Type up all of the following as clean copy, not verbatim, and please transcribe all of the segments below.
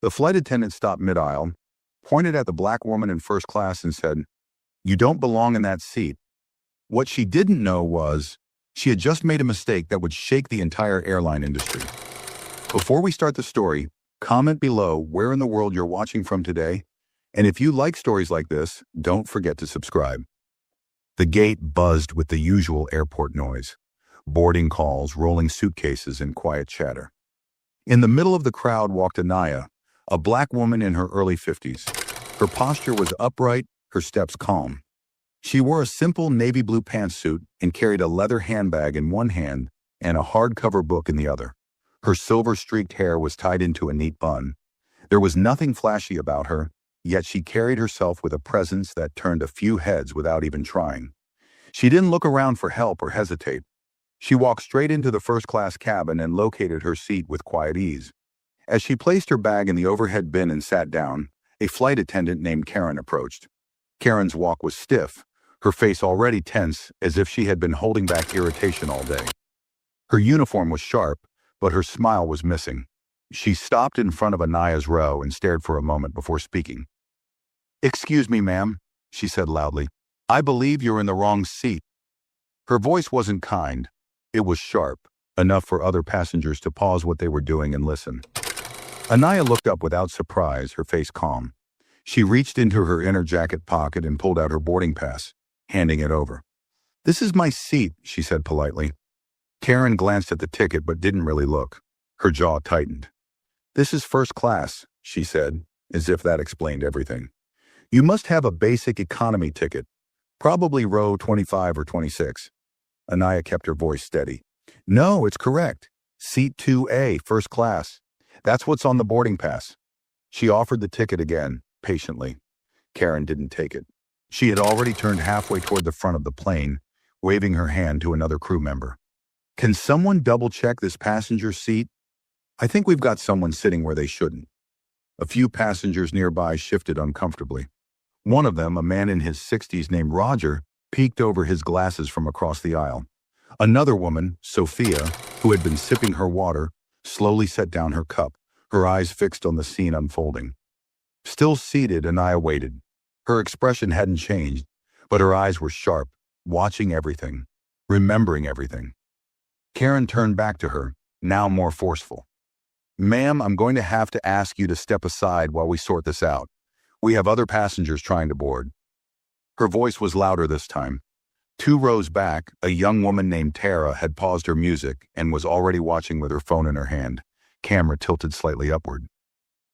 The flight attendant stopped mid-aisle, pointed at the black woman in first class and said, "You don't belong in that seat." What she didn't know was she had just made a mistake that would shake the entire airline industry. Before we start the story, comment below where in the world you're watching from today, and if you like stories like this, don't forget to subscribe. The gate buzzed with the usual airport noise, boarding calls, rolling suitcases, and quiet chatter. In the middle of the crowd walked Anaya, a black woman in her early 50s. Her posture was upright, her steps calm. She wore a simple navy blue pantsuit and carried a leather handbag in one hand and a hardcover book in the other. Her silver-streaked hair was tied into a neat bun. There was nothing flashy about her, yet she carried herself with a presence that turned a few heads without even trying. She didn't look around for help or hesitate. She walked straight into the first-class cabin and located her seat with quiet ease. As she placed her bag in the overhead bin and sat down, a flight attendant named Karen approached. Karen's walk was stiff, her face already tense as if she had been holding back irritation all day. Her uniform was sharp, but her smile was missing. She stopped in front of Anaya's row and stared for a moment before speaking. "Excuse me, ma'am," she said loudly. "I believe you're in the wrong seat." Her voice wasn't kind. It was sharp, enough for other passengers to pause what they were doing and listen. Anaya looked up without surprise, her face calm. She reached into her inner jacket pocket and pulled out her boarding pass, handing it over. "This is my seat," she said politely. Karen glanced at the ticket but didn't really look. Her jaw tightened. "This is first class," she said, as if that explained everything. "You must have a basic economy ticket, probably row 25 or 26. Anaya kept her voice steady. "No, it's correct. Seat 2A, first class. That's what's on the boarding pass." She offered the ticket again, patiently. Karen didn't take it. She had already turned halfway toward the front of the plane, waving her hand to another crew member. "Can someone double-check this passenger seat? I think we've got someone sitting where they shouldn't." A few passengers nearby shifted uncomfortably. One of them, a man in his 60s named Roger, peeked over his glasses from across the aisle. Another woman, Sophia, who had been sipping her water, slowly set down her cup, her eyes fixed on the scene unfolding. Still seated, Anaya waited. Her expression hadn't changed, but her eyes were sharp, watching everything, remembering everything. Karen turned back to her, now more forceful. "Ma'am, I'm going to have to ask you to step aside while we sort this out. We have other passengers trying to board." Her voice was louder this time. 2 rows back, a young woman named Tara had paused her music and was already watching with her phone in her hand, camera tilted slightly upward.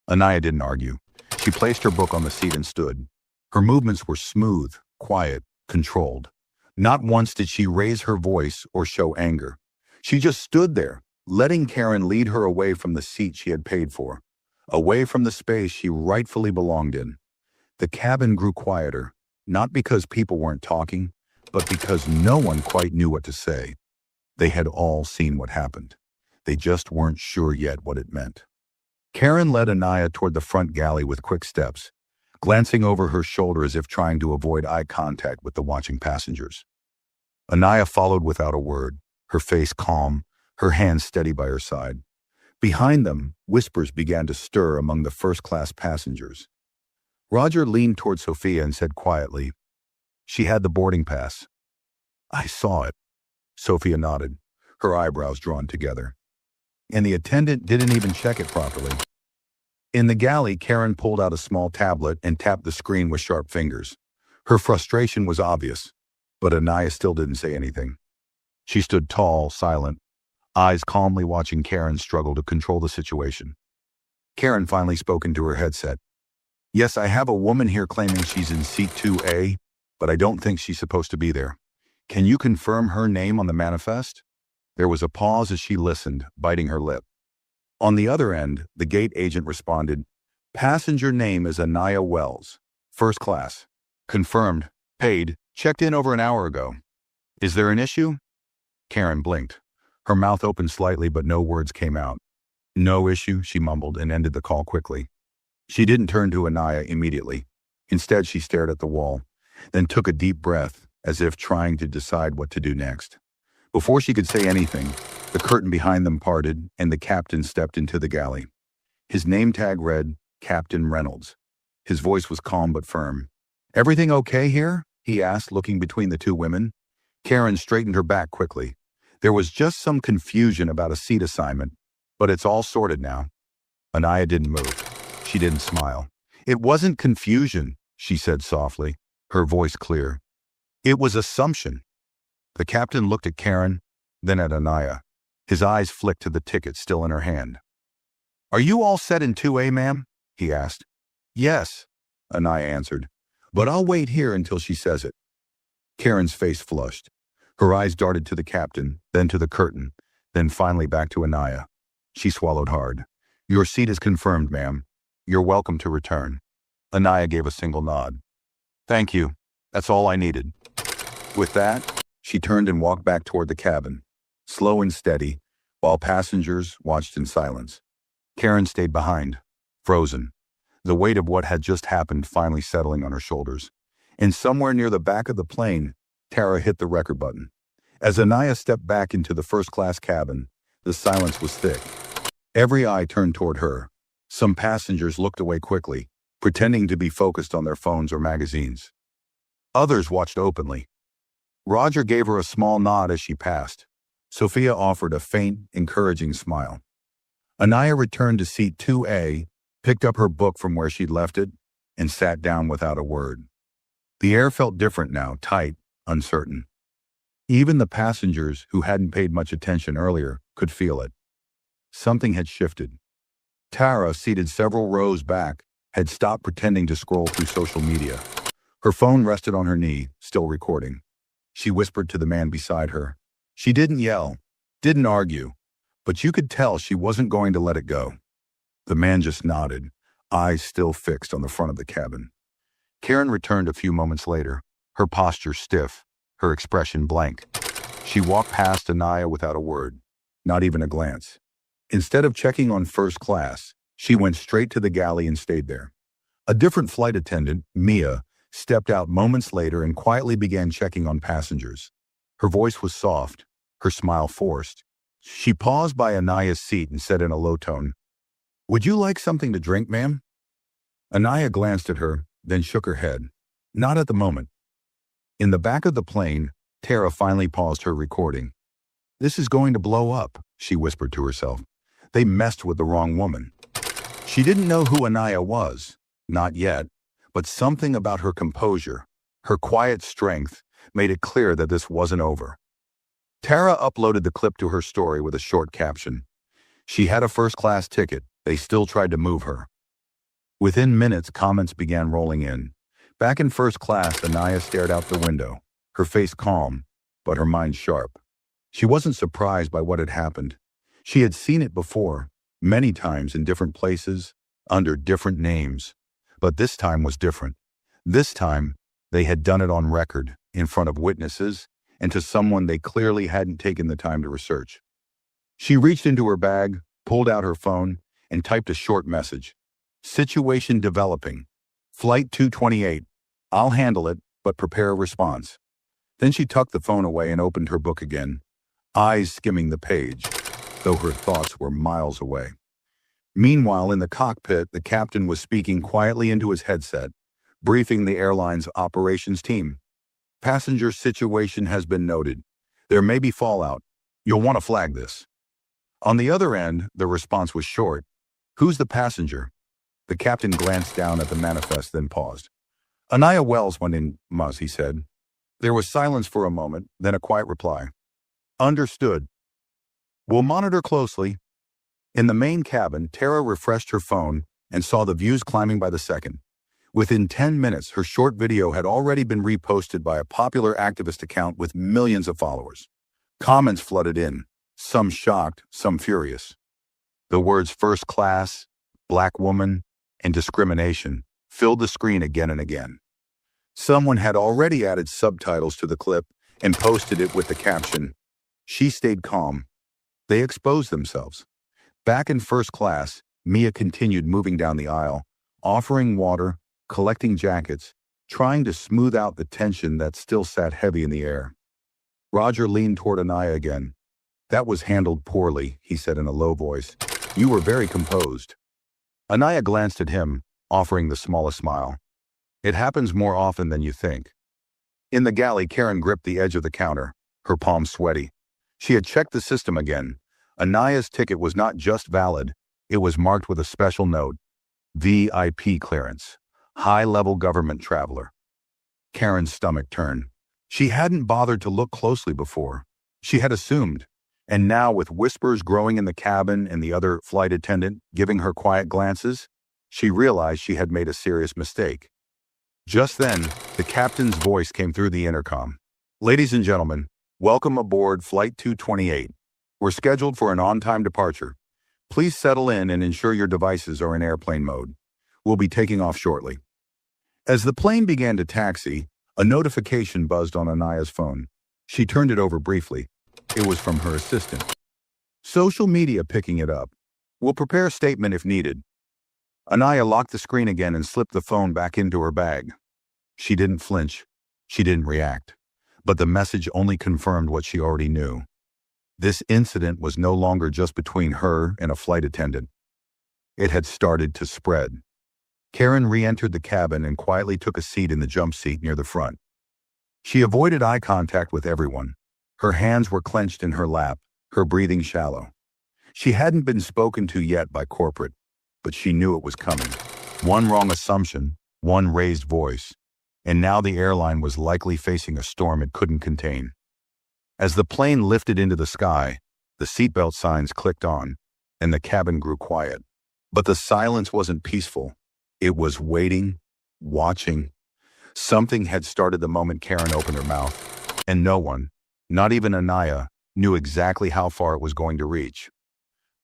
Anaya didn't argue. She placed her book on the seat and stood. Her movements were smooth, quiet, controlled. Not once did she raise her voice or show anger. She just stood there, letting Karen lead her away from the seat she had paid for, away from the space she rightfully belonged in. The cabin grew quieter, not because people weren't talking, but because no one quite knew what to say. They had all seen what happened. They just weren't sure yet what it meant. Karen led Anaya toward the front galley with quick steps, glancing over her shoulder as if trying to avoid eye contact with the watching passengers. Anaya followed without a word, her face calm, her hands steady by her side. Behind them, whispers began to stir among the first-class passengers. Roger leaned toward Sophia and said quietly, "She had the boarding pass." "I saw it." Sophia nodded, her eyebrows drawn together. "And the attendant didn't even check it properly." In the galley, Karen pulled out a small tablet and tapped the screen with sharp fingers. Her frustration was obvious, but Anaya still didn't say anything. She stood tall, silent, eyes calmly watching Karen struggle to control the situation. Karen finally spoke into her headset. "Yes, I have a woman here claiming she's in seat 2A, but I don't think she's supposed to be there. Can you confirm her name on the manifest?" There was a pause as she listened, biting her lip. On the other end, the gate agent responded, "Passenger name is Anaya Wells, first class. Confirmed, paid, checked in over an hour ago. Is there an issue?" Karen blinked. Her mouth opened slightly, but no words came out. "No issue," she mumbled and ended the call quickly. She didn't turn to Anaya immediately. Instead, she stared at the wall, then took a deep breath, as if trying to decide what to do next. Before she could say anything, the curtain behind them parted and the captain stepped into the galley. His name tag read Captain Reynolds. His voice was calm but firm. "Everything okay here?" he asked, looking between the two women. Karen straightened her back quickly. There was just some confusion about a seat assignment, but it's all sorted now. Anaya didn't move. She didn't smile. "It wasn't confusion," she said softly, her voice clear. "It was assumption." The captain looked at Karen, then at Anaya. His eyes flicked to the ticket still in her hand. "Are you all set in 2A, ma'am?" he asked. "Yes," Anaya answered, "but I'll wait here until she says it." Karen's face flushed. Her eyes darted to the captain, then to the curtain, then finally back to Anaya. She swallowed hard. "Your seat is confirmed, ma'am. You're welcome to return." Anaya gave a single nod. "Thank you. That's all I needed." With that, she turned and walked back toward the cabin, slow and steady, while passengers watched in silence. Karen stayed behind, frozen, the weight of what had just happened finally settling on her shoulders. And somewhere near the back of the plane, Tara hit the record button. As Anaya stepped back into the first-class cabin, the silence was thick. Every eye turned toward her. Some passengers looked away quickly, pretending to be focused on their phones or magazines. Others watched openly. Roger gave her a small nod as she passed. Sophia offered a faint, encouraging smile. Anaya returned to seat 2A, picked up her book from where she'd left it, and sat down without a word. The air felt different now, tight, uncertain. Even the passengers who hadn't paid much attention earlier could feel it. Something had shifted. Tara, seated several rows back, had stopped pretending to scroll through social media. Her phone rested on her knee, still recording. She whispered to the man beside her. She didn't yell, didn't argue, but you could tell she wasn't going to let it go. The man just nodded, eyes still fixed on the front of the cabin. Karen returned a few moments later, her posture stiff, her expression blank. She walked past Anaya without a word, not even a glance. Instead of checking on first class, she went straight to the galley and stayed there. A different flight attendant, Mia, stepped out moments later and quietly began checking on passengers. Her voice was soft, her smile forced. She paused by Anaya's seat and said in a low tone, "Would you like something to drink, ma'am?" Anaya glanced at her, then shook her head. "Not at the moment." In the back of the plane, Tara finally paused her recording. "This is going to blow up," she whispered to herself. They messed with the wrong woman. She didn't know who Anaya was, not yet, but something about her composure, her quiet strength, made it clear that this wasn't over. Tara uploaded the clip to her story with a short caption. She had a first-class ticket. They still tried to move her. Within minutes, comments began rolling in. Back in first class, Anaya stared out the window, her face calm, but her mind sharp. She wasn't surprised by what had happened. She had seen it before, many times in different places, under different names. But this time was different. This time, they had done it on record, in front of witnesses, and to someone they clearly hadn't taken the time to research. She reached into her bag, pulled out her phone, and typed a short message. "Situation developing. Flight 228. I'll handle it, but prepare a response." Then she tucked the phone away and opened her book again, eyes skimming the page, though her thoughts were miles away. Meanwhile, in the cockpit, the captain was speaking quietly into his headset, briefing the airline's operations team. "Passenger situation has been noted. There may be fallout. You'll want to flag this." On the other end, the response was short. "Who's the passenger?" The captain glanced down at the manifest, then paused. "Anaya Wells went in, Muzz," he said. There was silence for a moment, then a quiet reply. "Understood. We'll monitor closely." In the main cabin, Tara refreshed her phone and saw the views climbing by the second. Within 10 minutes, her short video had already been reposted by a popular activist account with millions of followers. Comments flooded in, some shocked, some furious. The words "first class," "black woman," and "discrimination" filled the screen again and again. Someone had already added subtitles to the clip and posted it with the caption, "She stayed calm." They exposed themselves. Back in first class, Mia continued moving down the aisle, offering water, collecting jackets, trying to smooth out the tension that still sat heavy in the air. Roger leaned toward Anaya again. "That was handled poorly," he said in a low voice. "You were very composed." Anaya glanced at him, offering the smallest smile. It happens more often than you think. In the galley, Karen gripped the edge of the counter, her palms sweaty. She had checked the system again. Anaya's ticket was not just valid, it was marked with a special note. VIP clearance. High-level government traveler. Karen's stomach turned. She hadn't bothered to look closely before. She had assumed. And now, with whispers growing in the cabin and the other flight attendant giving her quiet glances, she realized she had made a serious mistake. Just then, the captain's voice came through the intercom. "Ladies and gentlemen, welcome aboard Flight 228. We're scheduled for an on-time departure. Please settle in and ensure your devices are in airplane mode. We'll be taking off shortly." As the plane began to taxi, a notification buzzed on Anaya's phone. She turned it over briefly. It was from her assistant. Social media picking it up. "We'll prepare a statement if needed." Anaya locked the screen again and slipped the phone back into her bag. She didn't flinch. She didn't react. But the message only confirmed what she already knew. This incident was no longer just between her and a flight attendant. It had started to spread. Karen re-entered the cabin and quietly took a seat in the jump seat near the front. She avoided eye contact with everyone. Her hands were clenched in her lap, her breathing shallow. She hadn't been spoken to yet by corporate, but she knew it was coming. One wrong assumption, one raised voice, and now the airline was likely facing a storm it couldn't contain. As the plane lifted into the sky, the seatbelt signs clicked on, and the cabin grew quiet. But the silence wasn't peaceful. It was waiting, watching. Something had started the moment Karen opened her mouth, and no one, not even Anaya, knew exactly how far it was going to reach.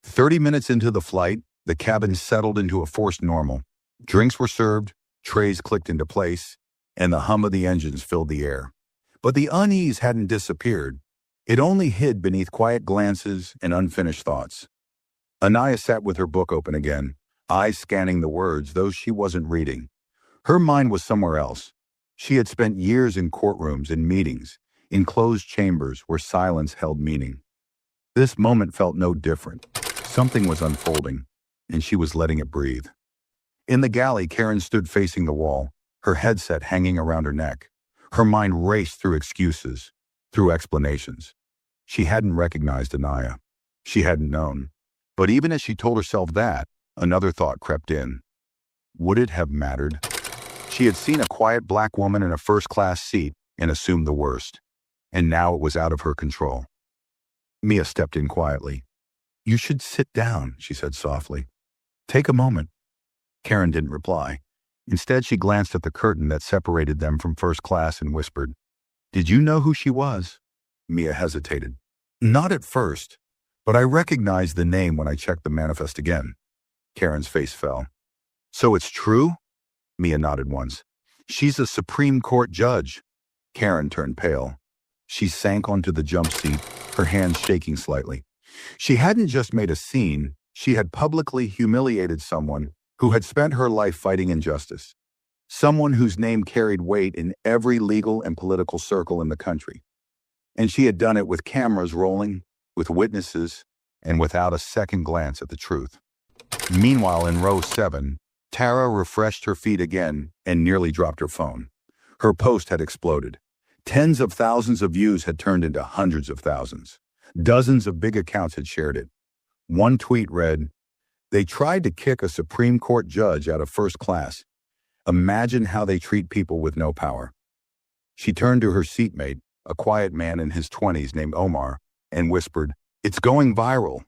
30 minutes into the flight, the cabin settled into a forced normal. Drinks were served, trays clicked into place, and the hum of the engines filled the air. But the unease hadn't disappeared. It only hid beneath quiet glances and unfinished thoughts. Anaya sat with her book open again, eyes scanning the words, those she wasn't reading. Her mind was somewhere else. She had spent years in courtrooms and meetings, in closed chambers where silence held meaning. This moment felt no different. Something was unfolding, and she was letting it breathe. In the galley, Karen stood facing the wall, her headset hanging around her neck. Her mind raced through excuses, through explanations. She hadn't recognized Anaya. She hadn't known. But even as she told herself that, another thought crept in. Would it have mattered? She had seen a quiet black woman in a first-class seat and assumed the worst. And now it was out of her control. Mia stepped in quietly. "You should sit down," she said softly. "Take a moment." Karen didn't reply. Instead, she glanced at the curtain that separated them from first class and whispered, "Did you know who she was?" Mia hesitated. "Not at first, but I recognized the name when I checked the manifest again." Karen's face fell. "So it's true?" Mia nodded once. "She's a Supreme Court judge." Karen turned pale. She sank onto the jump seat, her hands shaking slightly. She hadn't just made a scene, she had publicly humiliated someone who had spent her life fighting injustice. Someone whose name carried weight in every legal and political circle in the country. And she had done it with cameras rolling, with witnesses, and without a second glance at the truth. Meanwhile, in row 7, Tara refreshed her feed again and nearly dropped her phone. Her post had exploded. Tens of thousands of views had turned into hundreds of thousands. Dozens of big accounts had shared it. One tweet read, "They tried to kick a Supreme Court judge out of first class. Imagine how they treat people with no power." She turned to her seatmate, a quiet man in his 20s named Omar, and whispered, "It's going viral."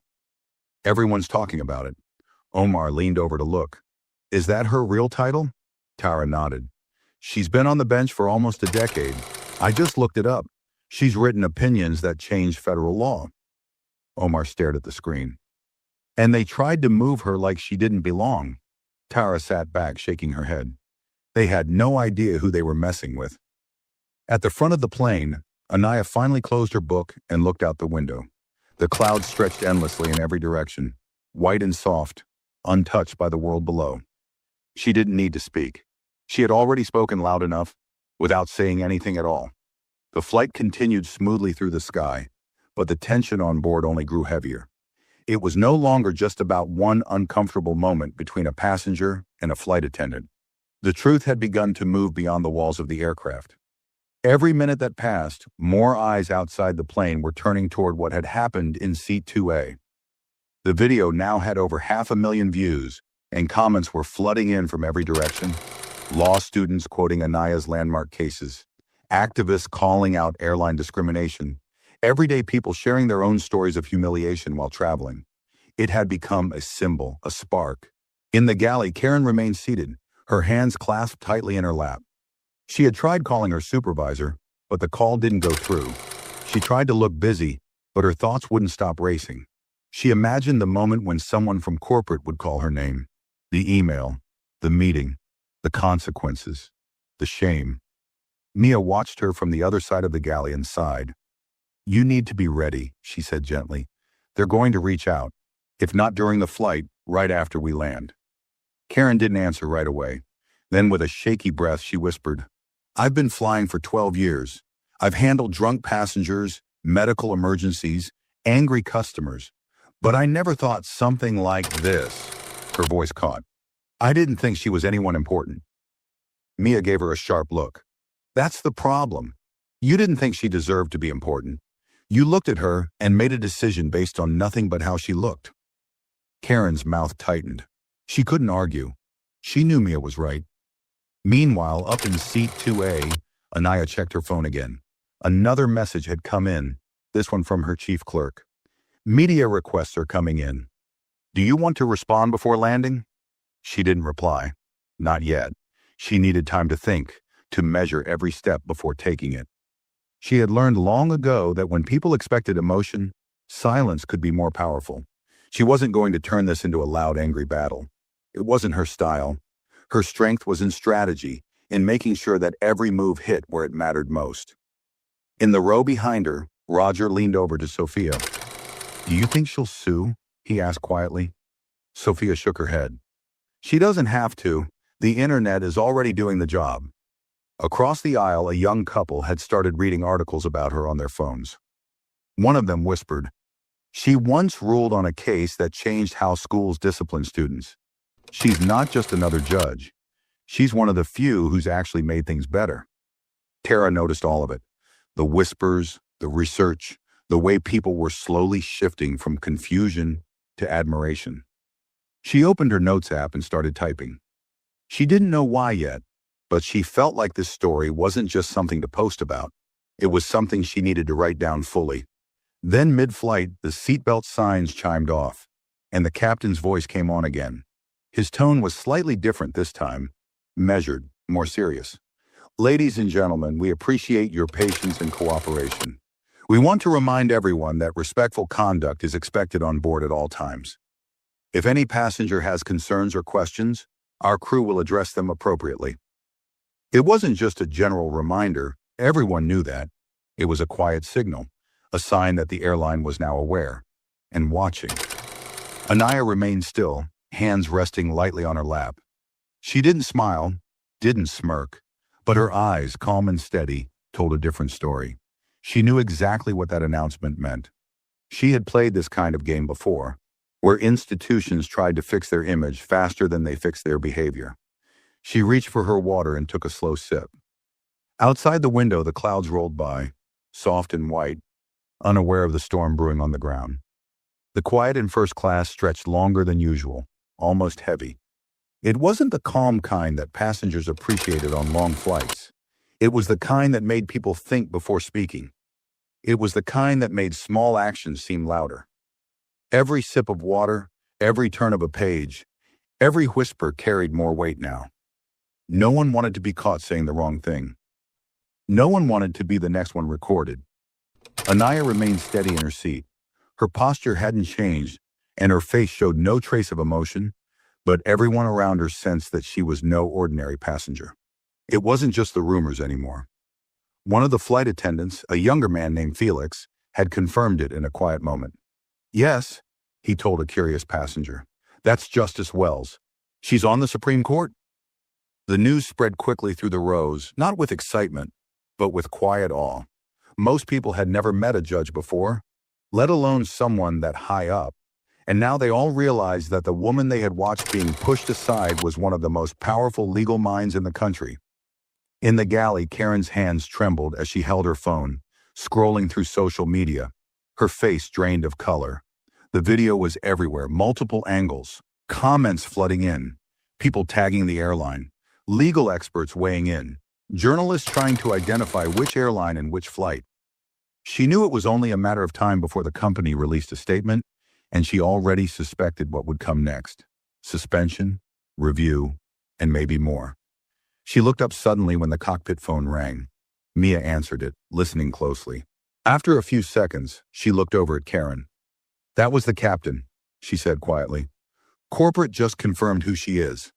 "Everyone's talking about it." Omar leaned over to look. "Is that her real title?" Tara nodded. "She's been on the bench for almost a decade. I just looked it up. She's written opinions that changed federal law." Omar stared at the screen. "And they tried to move her like she didn't belong." Tara sat back, shaking her head. They had no idea who they were messing with. At the front of the plane, Anaya finally closed her book and looked out the window. The clouds stretched endlessly in every direction, white and soft, untouched by the world below. She didn't need to speak. She had already spoken loud enough, without saying anything at all. The flight continued smoothly through the sky, but the tension on board only grew heavier. It was no longer just about one uncomfortable moment between a passenger and a flight attendant. The truth had begun to move beyond the walls of the aircraft. Every minute that passed, more eyes outside the plane were turning toward what had happened in Seat 2A. The video now had over 500,000 views, and comments were flooding in from every direction. Law students quoting Anaya's landmark cases, activists calling out airline discrimination, everyday people sharing their own stories of humiliation while traveling. It had become a symbol, a spark. In the galley, Karen remained seated, her hands clasped tightly in her lap. She had tried calling her supervisor, but the call didn't go through. She tried to look busy, but her thoughts wouldn't stop racing. She imagined the moment when someone from corporate would call her name. The email, the meeting, the consequences, the shame. Mia watched her from the other side of the galley and sighed. "You need to be ready," she said gently. "They're going to reach out. If not during the flight, right after we land." Karen didn't answer right away. Then with a shaky breath, she whispered, "I've been flying for 12 years. I've handled drunk passengers, medical emergencies, angry customers. But I never thought something like this." Her voice caught. "I didn't think she was anyone important." Mia gave her a sharp look. "That's the problem. You didn't think she deserved to be important. You looked at her and made a decision based on nothing but how she looked." Karen's mouth tightened. She couldn't argue. She knew Mia was right. Meanwhile, up in Seat 2A, Anaya checked her phone again. Another message had come in, this one from her chief clerk. "Media requests are coming in. Do you want to respond before landing?" She didn't reply. Not yet. She needed time to think, to measure every step before taking it. She had learned long ago that when people expected emotion, silence could be more powerful. She wasn't going to turn this into a loud, angry battle. It wasn't her style. Her strength was in strategy, in making sure that every move hit where it mattered most. In the row behind her, Roger leaned over to Sophia. "Do you think she'll sue?" he asked quietly. Sophia shook her head. "She doesn't have to. The internet is already doing the job." Across the aisle, a young couple had started reading articles about her on their phones. One of them whispered, "She once ruled on a case that changed how schools discipline students. She's not just another judge. She's one of the few who's actually made things better." Tara noticed all of it. The whispers, the research, the way people were slowly shifting from confusion to admiration. She opened her notes app and started typing. She didn't know why yet, but she felt like this story wasn't just something to post about. It was something she needed to write down fully. Then mid-flight, the seatbelt signs chimed off, and the captain's voice came on again. His tone was slightly different this time, measured, more serious. "Ladies and gentlemen, we appreciate your patience and cooperation. We want to remind everyone that respectful conduct is expected on board at all times. If any passenger has concerns or questions, our crew will address them appropriately." It wasn't just a general reminder. Everyone knew that. It was a quiet signal, a sign that the airline was now aware and watching. Anaya remained still, hands resting lightly on her lap. She didn't smile, didn't smirk, but her eyes, calm and steady, told a different story. She knew exactly what that announcement meant. She had played this kind of game before, where institutions tried to fix their image faster than they fixed their behavior. She reached for her water and took a slow sip. Outside the window, the clouds rolled by, soft and white, unaware of the storm brewing on the ground. The quiet in first class stretched longer than usual, almost heavy. It wasn't the calm kind that passengers appreciated on long flights. It was the kind that made people think before speaking. It was the kind that made small actions seem louder. Every sip of water, every turn of a page, every whisper carried more weight now. No one wanted to be caught saying the wrong thing. No one wanted to be the next one recorded. Anaya remained steady in her seat. Her posture hadn't changed, and her face showed no trace of emotion, but everyone around her sensed that she was no ordinary passenger. It wasn't just the rumors anymore. One of the flight attendants, a younger man named Felix, had confirmed it in a quiet moment. "Yes," he told a curious passenger. "That's Justice Wells. She's on the Supreme Court." The news spread quickly through the rows, not with excitement, but with quiet awe. Most people had never met a judge before, let alone someone that high up, And now they all realized that the woman they had watched being pushed aside was one of the most powerful legal minds in the country. In the galley, Karen's hands trembled as she held her phone, scrolling through social media, her face drained of color. The video was everywhere, multiple angles, comments flooding in, people tagging the airline, legal experts weighing in, journalists trying to identify which airline and which flight. She knew it was only a matter of time before the company released a statement, and she already suspected what would come next: suspension, review, and maybe more. She looked up suddenly when the cockpit phone rang. Mia answered it, listening closely. After a few seconds, she looked over at Karen. "That was the captain," she said quietly. "Corporate just confirmed who she is.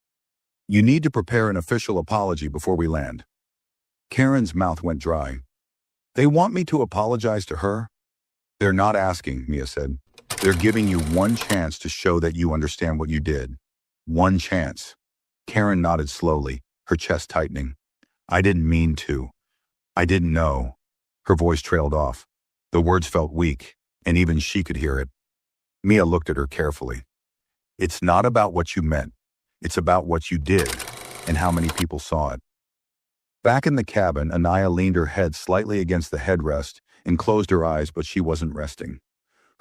You need to prepare an official apology before we land." Karen's mouth went dry. "They want me to apologize to her?" "They're not asking," Mia said. "They're giving you one chance to show that you understand what you did. One chance." Karen nodded slowly, her chest tightening. "I didn't mean to. I didn't know." Her voice trailed off. The words felt weak, and even she could hear it. Mia looked at her carefully. "It's not about what you meant. It's about what you did, and how many people saw it." Back in the cabin, Anaya leaned her head slightly against the headrest and closed her eyes, but she wasn't resting.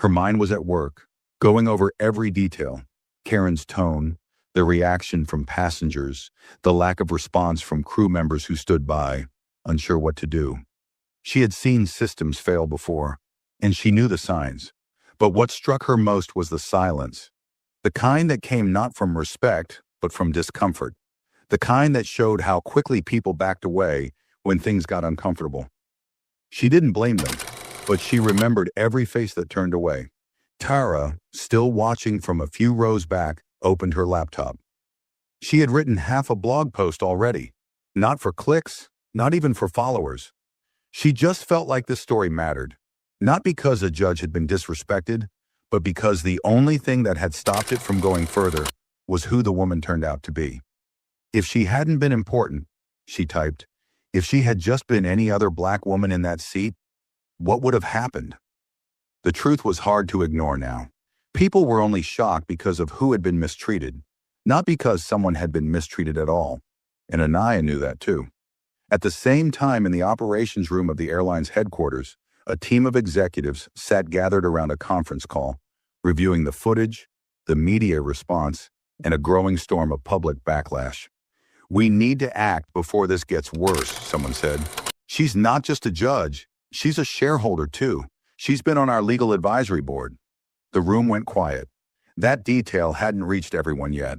Her mind was at work, going over every detail: Karen's tone, the reaction from passengers, the lack of response from crew members who stood by, unsure what to do. She had seen systems fail before, and she knew the signs. But what struck her most was the silence. The kind that came not from respect, but from discomfort. The kind that showed how quickly people backed away when things got uncomfortable. She didn't blame them, but she remembered every face that turned away. Tara, still watching from a few rows back, opened her laptop. She had written half a blog post already. Not for clicks, not even for followers. She just felt like this story mattered. Not because a judge had been disrespected, but because the only thing that had stopped it from going further was who the woman turned out to be. If she hadn't been important, she typed, if she had just been any other black woman in that seat, what would have happened? The truth was hard to ignore now. People were only shocked because of who had been mistreated, not because someone had been mistreated at all. And Anaya knew that too. At the same time, in the operations room of the airline's headquarters, a team of executives sat gathered around a conference call, reviewing the footage, the media response, and a growing storm of public backlash. "We need to act before this gets worse," someone said. "She's not just a judge, she's a shareholder too. She's been on our legal advisory board." The room went quiet. That detail hadn't reached everyone yet.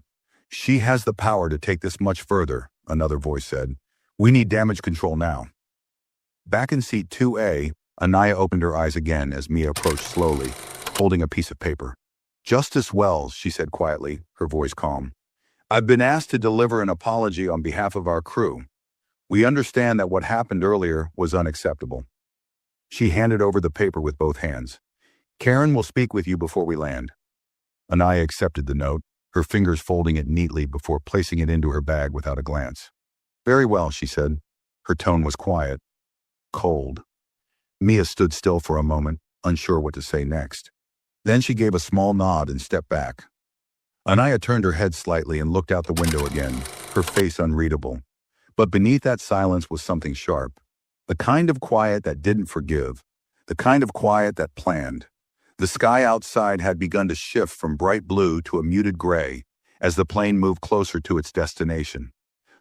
"She has the power to take this much further," another voice said. "We need damage control now." Back in seat 2A, Anaya opened her eyes again as Mia approached slowly, holding a piece of paper. "Justice Wells," she said quietly, her voice calm. "I've been asked to deliver an apology on behalf of our crew. We understand that what happened earlier was unacceptable." She handed over the paper with both hands. "Karen will speak with you before we land." Anaya accepted the note, her fingers folding it neatly before placing it into her bag without a glance. "Very well," she said. Her tone was quiet, cold. Mia stood still for a moment, unsure what to say next. Then she gave a small nod and stepped back. Anaya turned her head slightly and looked out the window again, her face unreadable. But beneath that silence was something sharp. The kind of quiet that didn't forgive. The kind of quiet that planned. The sky outside had begun to shift from bright blue to a muted gray as the plane moved closer to its destination.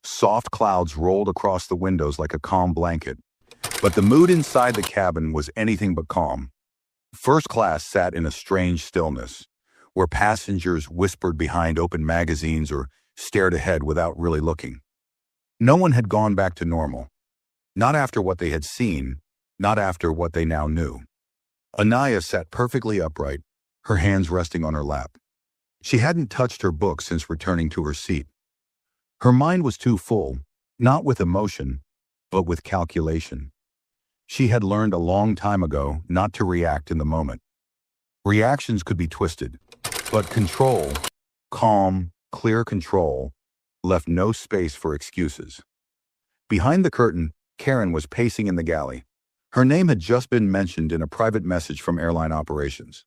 Soft clouds rolled across the windows like a calm blanket. But the mood inside the cabin was anything but calm. First class sat in a strange stillness, where passengers whispered behind open magazines or stared ahead without really looking. No one had gone back to normal. Not after what they had seen, not after what they now knew. Anaya sat perfectly upright, her hands resting on her lap. She hadn't touched her book since returning to her seat. Her mind was too full, not with emotion, but with calculation. She had learned a long time ago not to react in the moment. Reactions could be twisted, but control, calm, clear control, left no space for excuses. Behind the curtain, Karen was pacing in the galley. Her name had just been mentioned in a private message from airline operations.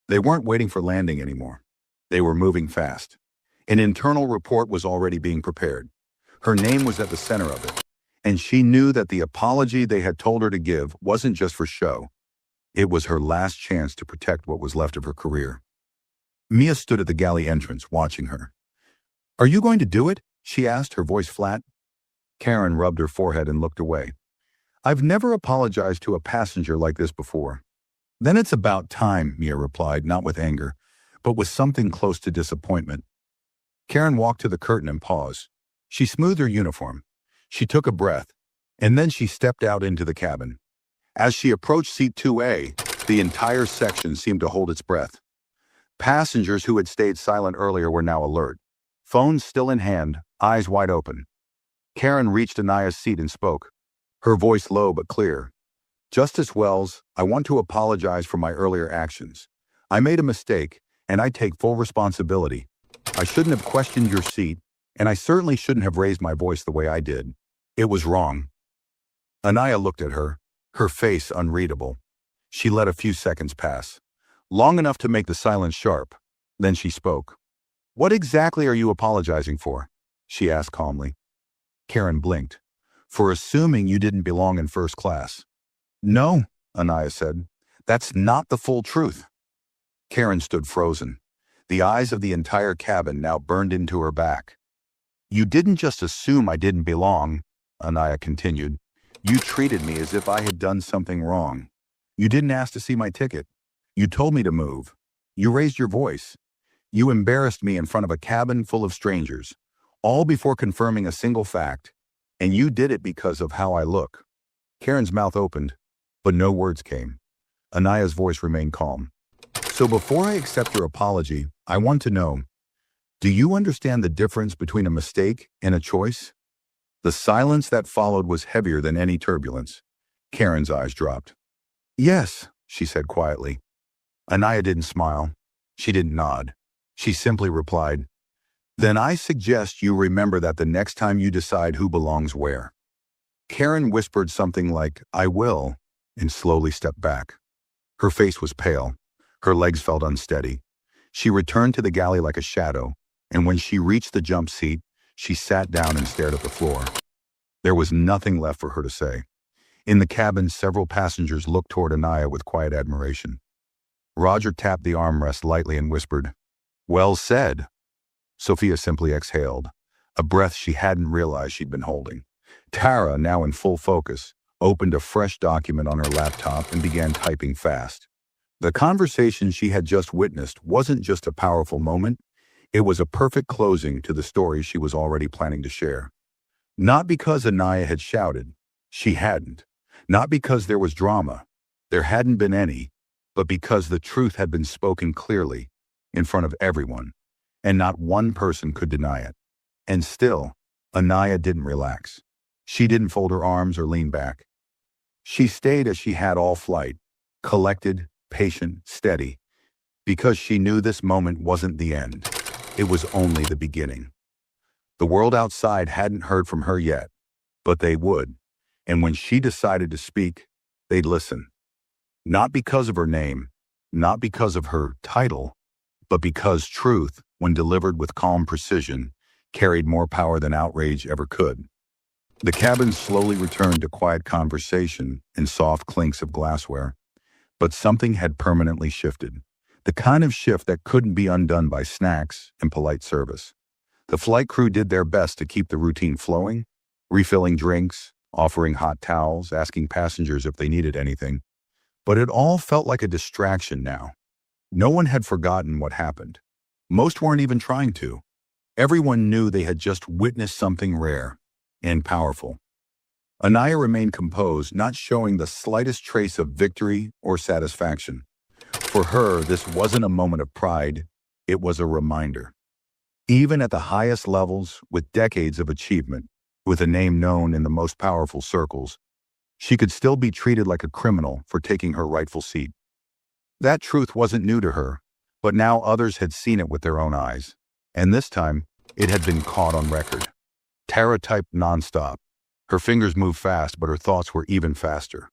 They weren't waiting for landing anymore. They were moving fast. An internal report was already being prepared. Her name was at the center of it, and she knew that the apology they had told her to give wasn't just for show. It was her last chance to protect what was left of her career. Mia stood at the galley entrance, watching her. "Are you going to do it?" she asked, her voice flat. Karen rubbed her forehead and looked away. "I've never apologized to a passenger like this before." "Then it's about time," Mia replied, not with anger, but with something close to disappointment. Karen walked to the curtain and paused. She smoothed her uniform. She took a breath, and then she stepped out into the cabin. As she approached seat 2A, the entire section seemed to hold its breath. Passengers who had stayed silent earlier were now alert, phones still in hand, eyes wide open. Karen reached Anaya's seat and spoke, her voice low but clear. "Justice Wells, I want to apologize for my earlier actions. I made a mistake, and I take full responsibility. I shouldn't have questioned your seat, and I certainly shouldn't have raised my voice the way I did. It was wrong." Anaya looked at her, her face unreadable. She let a few seconds pass, long enough to make the silence sharp. Then she spoke. "What exactly are you apologizing for?" she asked calmly. Karen blinked. "For assuming you didn't belong in first class." "No," Anaya said. "That's not the full truth." Karen stood frozen. The eyes of the entire cabin now burned into her back. "You didn't just assume I didn't belong," Anaya continued. "You treated me as if I had done something wrong. You didn't ask to see my ticket. You told me to move. You raised your voice. You embarrassed me in front of a cabin full of strangers, all before confirming a single fact. And you did it because of how I look." Karen's mouth opened, but no words came. Anaya's voice remained calm. "So before I accept your apology, I want to know, do you understand the difference between a mistake and a choice?" The silence that followed was heavier than any turbulence. Karen's eyes dropped. "Yes," she said quietly. Anaya didn't smile. She didn't nod. She simply replied, "Then I suggest you remember that the next time you decide who belongs where." Karen whispered something like, "I will," and slowly stepped back. Her face was pale. Her legs felt unsteady. She returned to the galley like a shadow, and when she reached the jump seat, she sat down and stared at the floor. There was nothing left for her to say. In the cabin, several passengers looked toward Anaya with quiet admiration. Roger tapped the armrest lightly and whispered, "Well said." Sophia simply exhaled, a breath she hadn't realized she'd been holding. Tara, now in full focus, opened a fresh document on her laptop and began typing fast. The conversation she had just witnessed wasn't just a powerful moment, it was a perfect closing to the story she was already planning to share. Not because Anaya had shouted, she hadn't. Not because there was drama, there hadn't been any, but because the truth had been spoken clearly, in front of everyone, and not one person could deny it. And still, Anaya didn't relax. She didn't fold her arms or lean back. She stayed as she had all flight, collected, patient, steady, because she knew this moment wasn't the end. It was only the beginning. The world outside hadn't heard from her yet, but they would, and when she decided to speak, they'd listen. Not because of her name, not because of her title, but because truth, when delivered with calm precision, carried more power than outrage ever could. The cabin slowly returned to quiet conversation and soft clinks of glassware. But something had permanently shifted, the kind of shift that couldn't be undone by snacks and polite service. The flight crew did their best to keep the routine flowing, refilling drinks, offering hot towels, asking passengers if they needed anything. But it all felt like a distraction now. No one had forgotten what happened. Most weren't even trying to. Everyone knew they had just witnessed something rare and powerful. Anaya remained composed, not showing the slightest trace of victory or satisfaction. For her, this wasn't a moment of pride, it was a reminder. Even at the highest levels, with decades of achievement, with a name known in the most powerful circles, she could still be treated like a criminal for taking her rightful seat. That truth wasn't new to her, but now others had seen it with their own eyes, and this time, it had been caught on record. Tara typed nonstop. Her fingers moved fast, but her thoughts were even faster.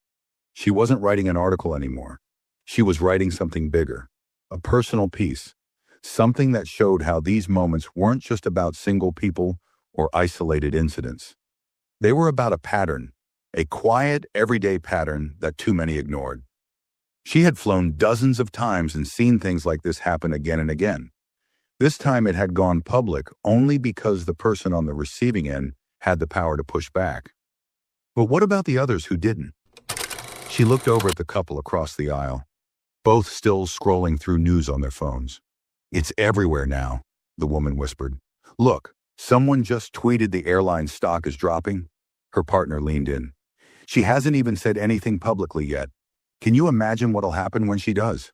She wasn't writing an article anymore. She was writing something bigger. a personal piece, something that showed how these moments weren't just about single people or isolated incidents. They were about a pattern, a quiet, everyday pattern that too many ignored. She had flown dozens of times and seen things like this happen again and again. This time it had gone public only because the person on the receiving end had the power to push back. But what about the others who didn't? She looked over at the couple across the aisle, both still scrolling through news on their phones. "It's everywhere now," the woman whispered. "Look, someone just tweeted the airline stock is dropping." Her partner leaned in. "She hasn't even said anything publicly yet. Can you imagine what'll happen when she does?"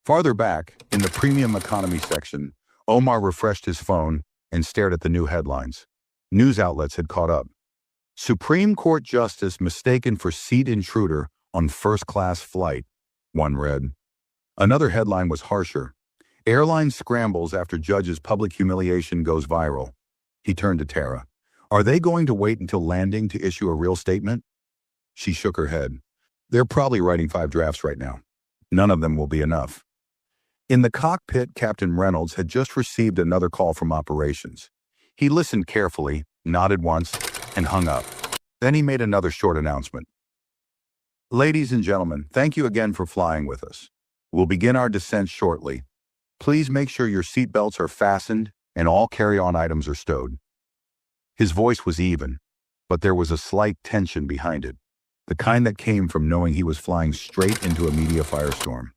Farther back, in the premium economy section, Omar refreshed his phone and stared at the new headlines. News outlets had caught up. "Supreme Court Justice mistaken for seat intruder on first-class flight," one read. Another headline was harsher. "Airline scrambles after judge's public humiliation goes viral." He turned to Tara. "Are they going to wait until landing to issue a real statement?" She shook her head. "They're probably writing 5 drafts right now. None of them will be enough." In the cockpit, Captain Reynolds had just received another call from operations. He listened carefully, nodded once, and hung up. Then he made another short announcement. "Ladies and gentlemen, thank you again for flying with us. We'll begin our descent shortly. Please make sure your seatbelts are fastened and all carry-on items are stowed." His voice was even, but there was a slight tension behind it, the kind that came from knowing he was flying straight into a media firestorm.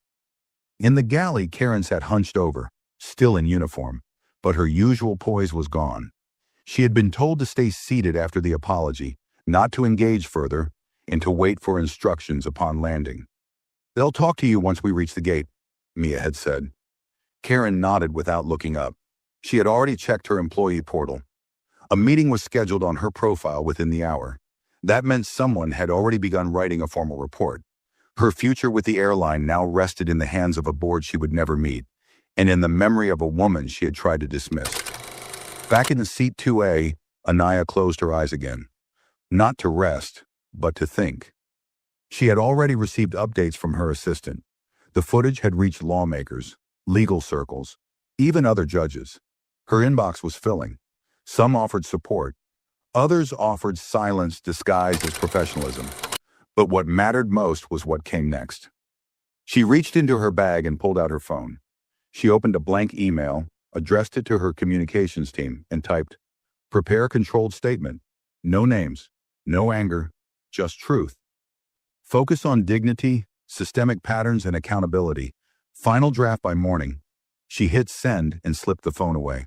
In the galley, Karen sat hunched over, still in uniform, but her usual poise was gone. She had been told to stay seated after the apology, not to engage further, and to wait for instructions upon landing. "They'll talk to you once we reach the gate," Mia had said. Karen nodded without looking up. She had already checked her employee portal. A meeting was scheduled on her profile within the hour. That meant someone had already begun writing a formal report. Her future with the airline now rested in the hands of a board she would never meet, and in the memory of a woman she had tried to dismiss. Back in the seat 2A, Anaya closed her eyes again. Not to rest, but to think. She had already received updates from her assistant. The footage had reached lawmakers, legal circles, even other judges. Her inbox was filling. Some offered support. Others offered silence disguised as professionalism. But what mattered most was what came next. She reached into her bag and pulled out her phone. She opened a blank email, addressed it to her communications team, and typed, "Prepare controlled statement. No names, no anger, just truth. Focus on dignity, systemic patterns, and accountability. Final draft by morning." She hit send and slipped the phone away.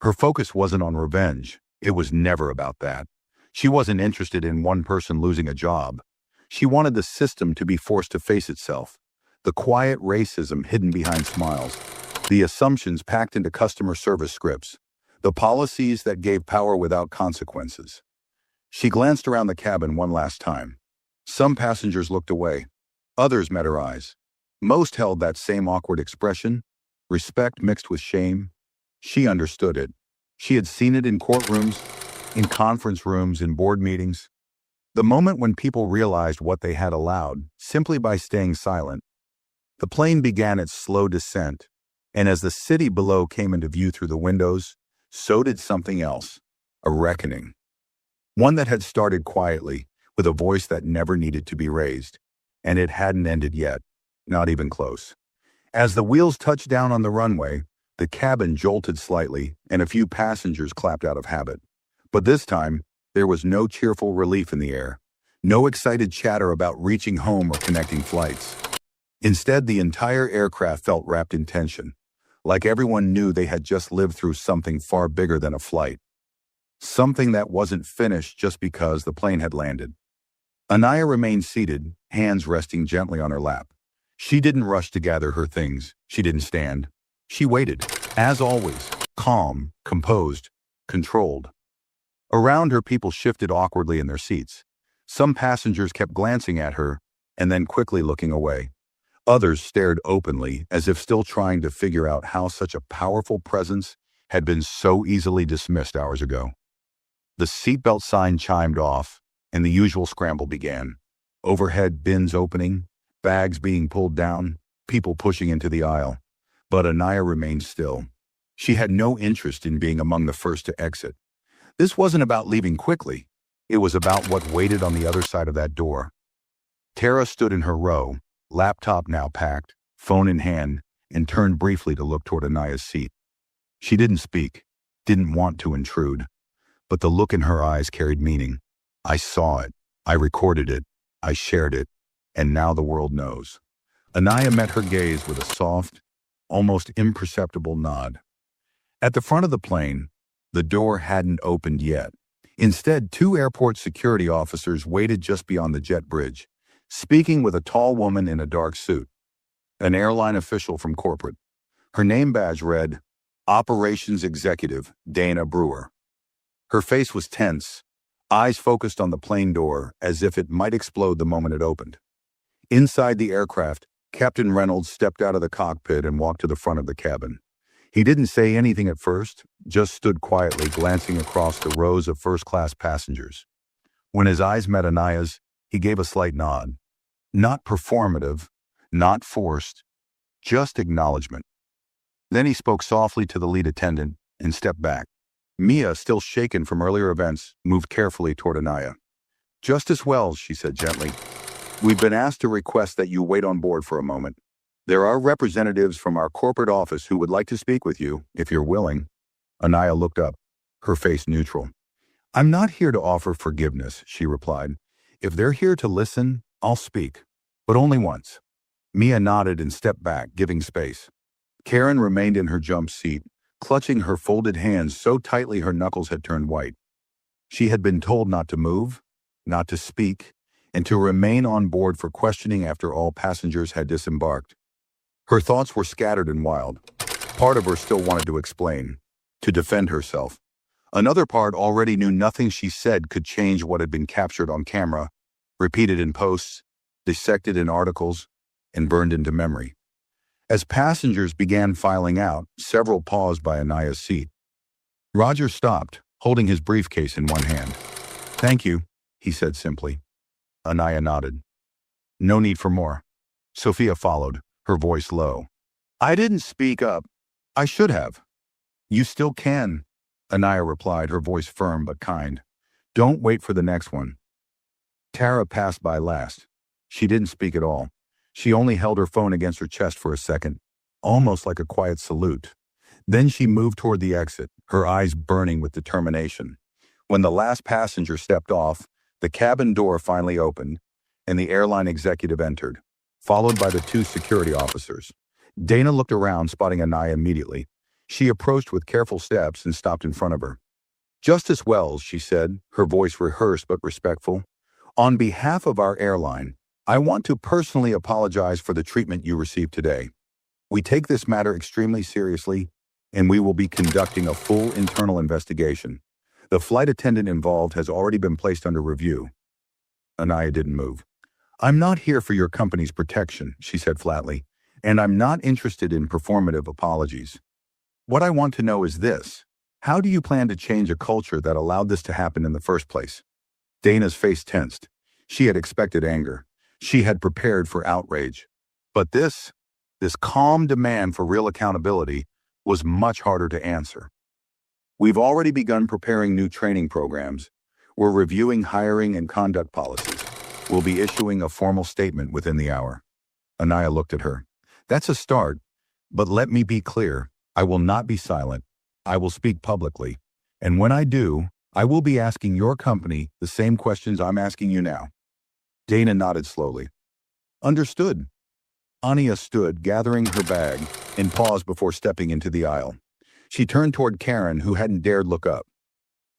Her focus wasn't on revenge. It was never about that. She wasn't interested in one person losing a job. She wanted the system to be forced to face itself. The quiet racism hidden behind smiles. The assumptions packed into customer service scripts. The policies that gave power without consequences. She glanced around the cabin one last time. Some passengers looked away. Others met her eyes. Most held that same awkward expression, respect mixed with shame. She understood it. She had seen it in courtrooms, in conference rooms, in board meetings. The moment when people realized what they had allowed, simply by staying silent. The plane began its slow descent, and as the city below came into view through the windows, so did something else, a reckoning. One that had started quietly, with a voice that never needed to be raised, and it hadn't ended yet, not even close. As the wheels touched down on the runway, the cabin jolted slightly, and a few passengers clapped out of habit. But this time, there was no cheerful relief in the air, no excited chatter about reaching home or connecting flights. Instead, the entire aircraft felt wrapped in tension, like everyone knew they had just lived through something far bigger than a flight. Something that wasn't finished just because the plane had landed. Anaya remained seated, hands resting gently on her lap. She didn't rush to gather her things. She didn't stand. She waited, as always, calm, composed, controlled. Around her, people shifted awkwardly in their seats. Some passengers kept glancing at her and then quickly looking away. Others stared openly, as if still trying to figure out how such a powerful presence had been so easily dismissed hours ago. The seatbelt sign chimed off, and the usual scramble began. Overhead bins opening, bags being pulled down, people pushing into the aisle. But Anaya remained still. She had no interest in being among the first to exit. This wasn't about leaving quickly. It was about what waited on the other side of that door. Tara stood in her row, laptop now packed, phone in hand, and turned briefly to look toward Anaya's seat. She didn't speak, didn't want to intrude, but the look in her eyes carried meaning. I saw it, I recorded it, I shared it, and now the world knows. Anaya met her gaze with a soft, almost imperceptible nod. At the front of the plane, the door hadn't opened yet. Instead, two airport security officers waited just beyond the jet bridge, speaking with a tall woman in a dark suit, an airline official from corporate. Her name badge read, Operations Executive, Dana Brewer. Her face was tense, eyes focused on the plane door as if it might explode the moment it opened. Inside the aircraft, Captain Reynolds stepped out of the cockpit and walked to the front of the cabin. He didn't say anything at first, just stood quietly glancing across the rows of first-class passengers. When his eyes met Anaya's, he gave a slight nod. Not performative, not forced, just acknowledgement. Then he spoke softly to the lead attendant and stepped back. Mia, still shaken from earlier events, moved carefully toward Anaya. Justice Wells, she said gently, we've been asked to request that you wait on board for a moment. There are representatives from our corporate office who would like to speak with you, if you're willing. Anaya looked up, her face neutral. I'm not here to offer forgiveness, she replied. If they're here to listen, I'll speak, but only once. Mia nodded and stepped back, giving space. Karen remained in her jump seat, clutching her folded hands so tightly her knuckles had turned white. She had been told not to move, not to speak, and to remain on board for questioning after all passengers had disembarked. Her thoughts were scattered and wild. Part of her still wanted to explain, to defend herself. Another part already knew nothing she said could change what had been captured on camera, repeated in posts, dissected in articles, and burned into memory. As passengers began filing out, several paused by Anaya's seat. Roger stopped, holding his briefcase in one hand. Thank you, he said simply. Anaya nodded. No need for more. Sophia followed, her voice low. I didn't speak up. I should have. You still can, Anaya replied, her voice firm but kind. Don't wait for the next one. Tara passed by last. She didn't speak at all. She only held her phone against her chest for a second, almost like a quiet salute. Then she moved toward the exit, her eyes burning with determination. When the last passenger stepped off, the cabin door finally opened, and the airline executive entered, followed by the two security officers. Dana looked around, spotting Anaya immediately. She approached with careful steps and stopped in front of her. Justice Wells, she said, her voice rehearsed but respectful. On behalf of our airline, I want to personally apologize for the treatment you received today. We take this matter extremely seriously, and we will be conducting a full internal investigation. The flight attendant involved has already been placed under review. Anaya didn't move. I'm not here for your company's protection, she said flatly, and I'm not interested in performative apologies. What I want to know is this. How do you plan to change a culture that allowed this to happen in the first place? Dana's face tensed. She had expected anger. She had prepared for outrage. But this calm demand for real accountability was much harder to answer. We've already begun preparing new training programs. We're reviewing hiring and conduct policies. We'll be issuing a formal statement within the hour. Anaya looked at her. That's a start, but let me be clear. I will not be silent. I will speak publicly. And when I do, I will be asking your company the same questions I'm asking you now. Dana nodded slowly. Understood. Anya stood, gathering her bag, and paused before stepping into the aisle. She turned toward Karen, who hadn't dared look up.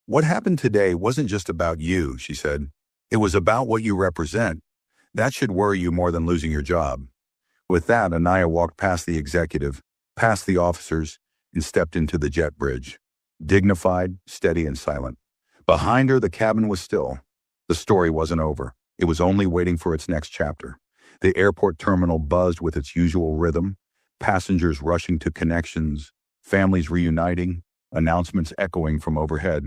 What happened today wasn't just about you, she said. It was about what you represent. That should worry you more than losing your job. With that, Anaya walked past the executive, past the officers, and stepped into the jet bridge. Dignified, steady, and silent. Behind her, the cabin was still. The story wasn't over. It was only waiting for its next chapter. The airport terminal buzzed with its usual rhythm, passengers rushing to connections, families reuniting, announcements echoing from overhead.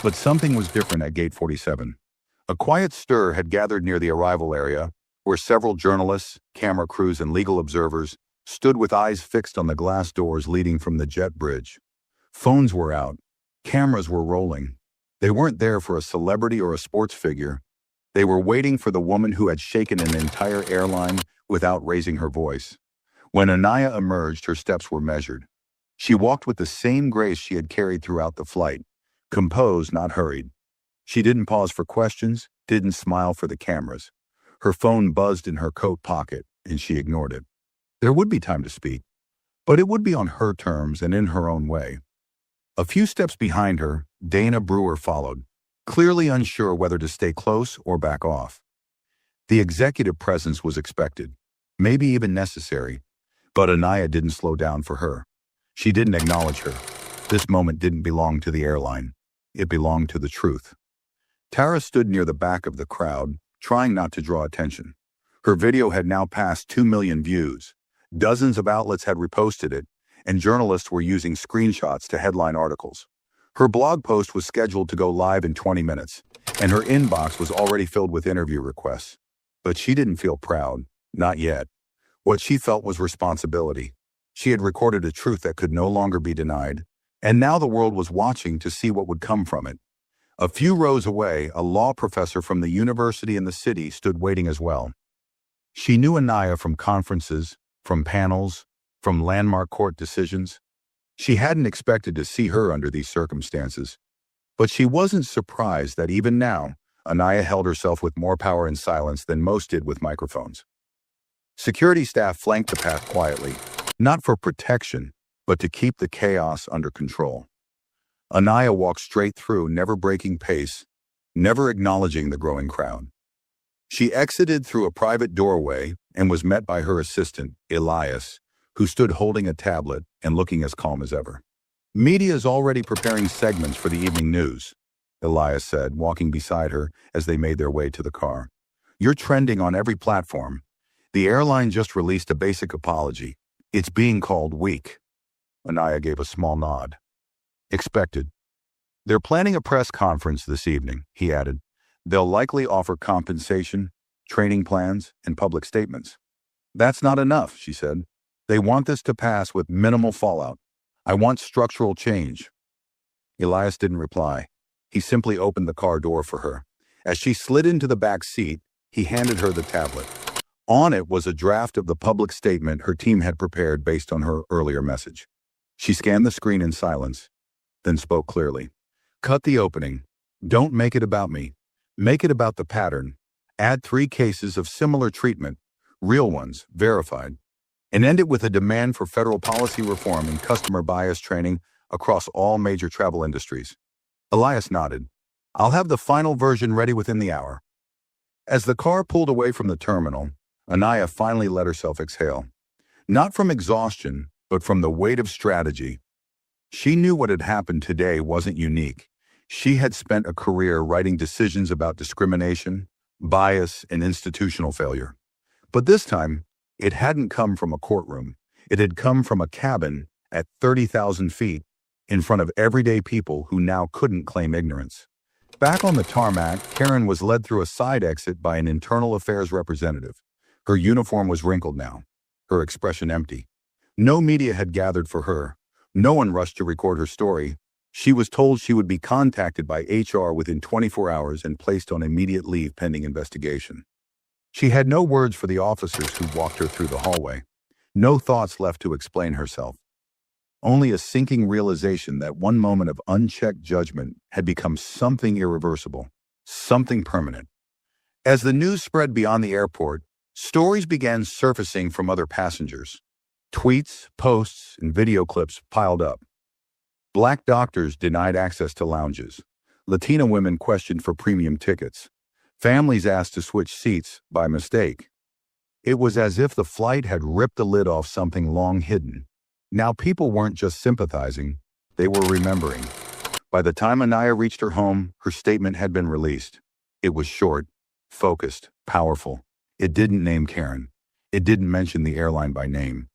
But something was different at Gate 47. A quiet stir had gathered near the arrival area, where several journalists, camera crews, and legal observers stood with eyes fixed on the glass doors leading from the jet bridge. Phones were out. Cameras were rolling. They weren't there for a celebrity or a sports figure. They were waiting for the woman who had shaken an entire airline without raising her voice. When Anaya emerged, her steps were measured. She walked with the same grace she had carried throughout the flight, composed, not hurried. She didn't pause for questions, didn't smile for the cameras. Her phone buzzed in her coat pocket, and she ignored it. There would be time to speak, but it would be on her terms and in her own way. A few steps behind her, Dana Brewer followed, clearly unsure whether to stay close or back off. The executive presence was expected, maybe even necessary, but Anaya didn't slow down for her. She didn't acknowledge her. This moment didn't belong to the airline. It belonged to the truth. Tara stood near the back of the crowd, trying not to draw attention. Her video had now passed 2 million views. Dozens of outlets had reposted it, and journalists were using screenshots to headline articles. Her blog post was scheduled to go live in 20 minutes, and her inbox was already filled with interview requests. But she didn't feel proud, not yet. What she felt was responsibility. She had recorded a truth that could no longer be denied, and now the world was watching to see what would come from it. A few rows away, a law professor from the university in the city stood waiting as well. She knew Anaya from conferences, from panels, from landmark court decisions. She hadn't expected to see her under these circumstances, but she wasn't surprised that even now, Anaya held herself with more power and silence than most did with microphones. Security staff flanked the path quietly, not for protection, but to keep the chaos under control. Anaya walked straight through, never breaking pace, never acknowledging the growing crowd. She exited through a private doorway and was met by her assistant, Elias, who stood holding a tablet and looking as calm as ever. "Media is already preparing segments for the evening news," Elias said, walking beside her as they made their way to the car. "You're trending on every platform. The airline just released a basic apology. It's being called weak." Anaya gave a small nod. "Expected. They're planning a press conference this evening," he added. "They'll likely offer compensation, training plans, and public statements." "That's not enough," she said. "They want this to pass with minimal fallout. I want structural change." Elias didn't reply. He simply opened the car door for her. As she slid into the back seat, he handed her the tablet. On it was a draft of the public statement her team had prepared based on her earlier message. She scanned the screen in silence, then spoke clearly. "Cut the opening. Don't make it about me. Make it about the pattern. Add 3 cases of similar treatment, real ones, verified. And end it with a demand for federal policy reform and customer bias training across all major travel industries." Elias nodded. "I'll have the final version ready within the hour." As the car pulled away from the terminal, Anaya finally let herself exhale. Not from exhaustion, but from the weight of strategy. She knew what had happened today wasn't unique. She had spent a career writing decisions about discrimination, bias, and institutional failure. But this time, it hadn't come from a courtroom. It had come from a cabin at 30,000 feet in front of everyday people who now couldn't claim ignorance. Back on the tarmac, Karen was led through a side exit by an internal affairs representative. Her uniform was wrinkled now, her expression empty. No media had gathered for her. No one rushed to record her story. She was told she would be contacted by HR within 24 hours and placed on immediate leave pending investigation. She had no words for the officers who walked her through the hallway. No thoughts left to explain herself. Only a sinking realization that one moment of unchecked judgment had become something irreversible, something permanent. As the news spread beyond the airport, stories began surfacing from other passengers. Tweets, posts, and video clips piled up. Black doctors denied access to lounges. Latina women questioned for premium tickets. Families asked to switch seats by mistake. It was as if the flight had ripped the lid off something long hidden. Now people weren't just sympathizing, they were remembering. By the time Anaya reached her home, her statement had been released. It was short, focused, powerful. It didn't name Karen. It didn't mention the airline by name.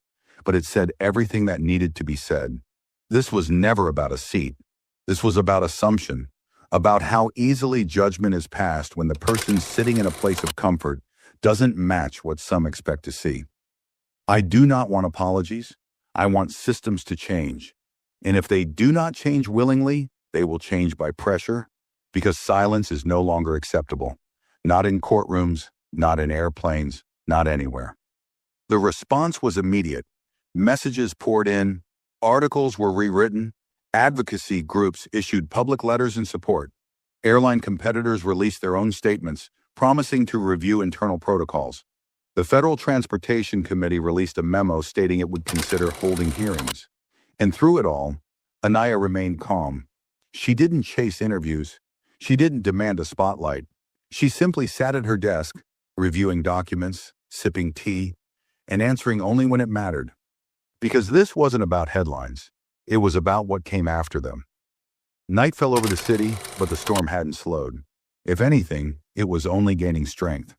But it said everything that needed to be said. This was never about a seat. This was about assumption, about how easily judgment is passed when the person sitting in a place of comfort doesn't match what some expect to see. I do not want apologies. I want systems to change. And if they do not change willingly, they will change by pressure, because silence is no longer acceptable. Not in courtrooms, not in airplanes, not anywhere. The response was immediate. Messages poured in, articles were rewritten, advocacy groups issued public letters in support. Airline competitors released their own statements, promising to review internal protocols. The Federal Transportation Committee released a memo stating it would consider holding hearings. And through it all, Anaya remained calm. She didn't chase interviews. She didn't demand a spotlight. She simply sat at her desk, reviewing documents, sipping tea, and answering only when it mattered. Because this wasn't about headlines. It was about what came after them. Night fell over the city, but the storm hadn't slowed. If anything, it was only gaining strength.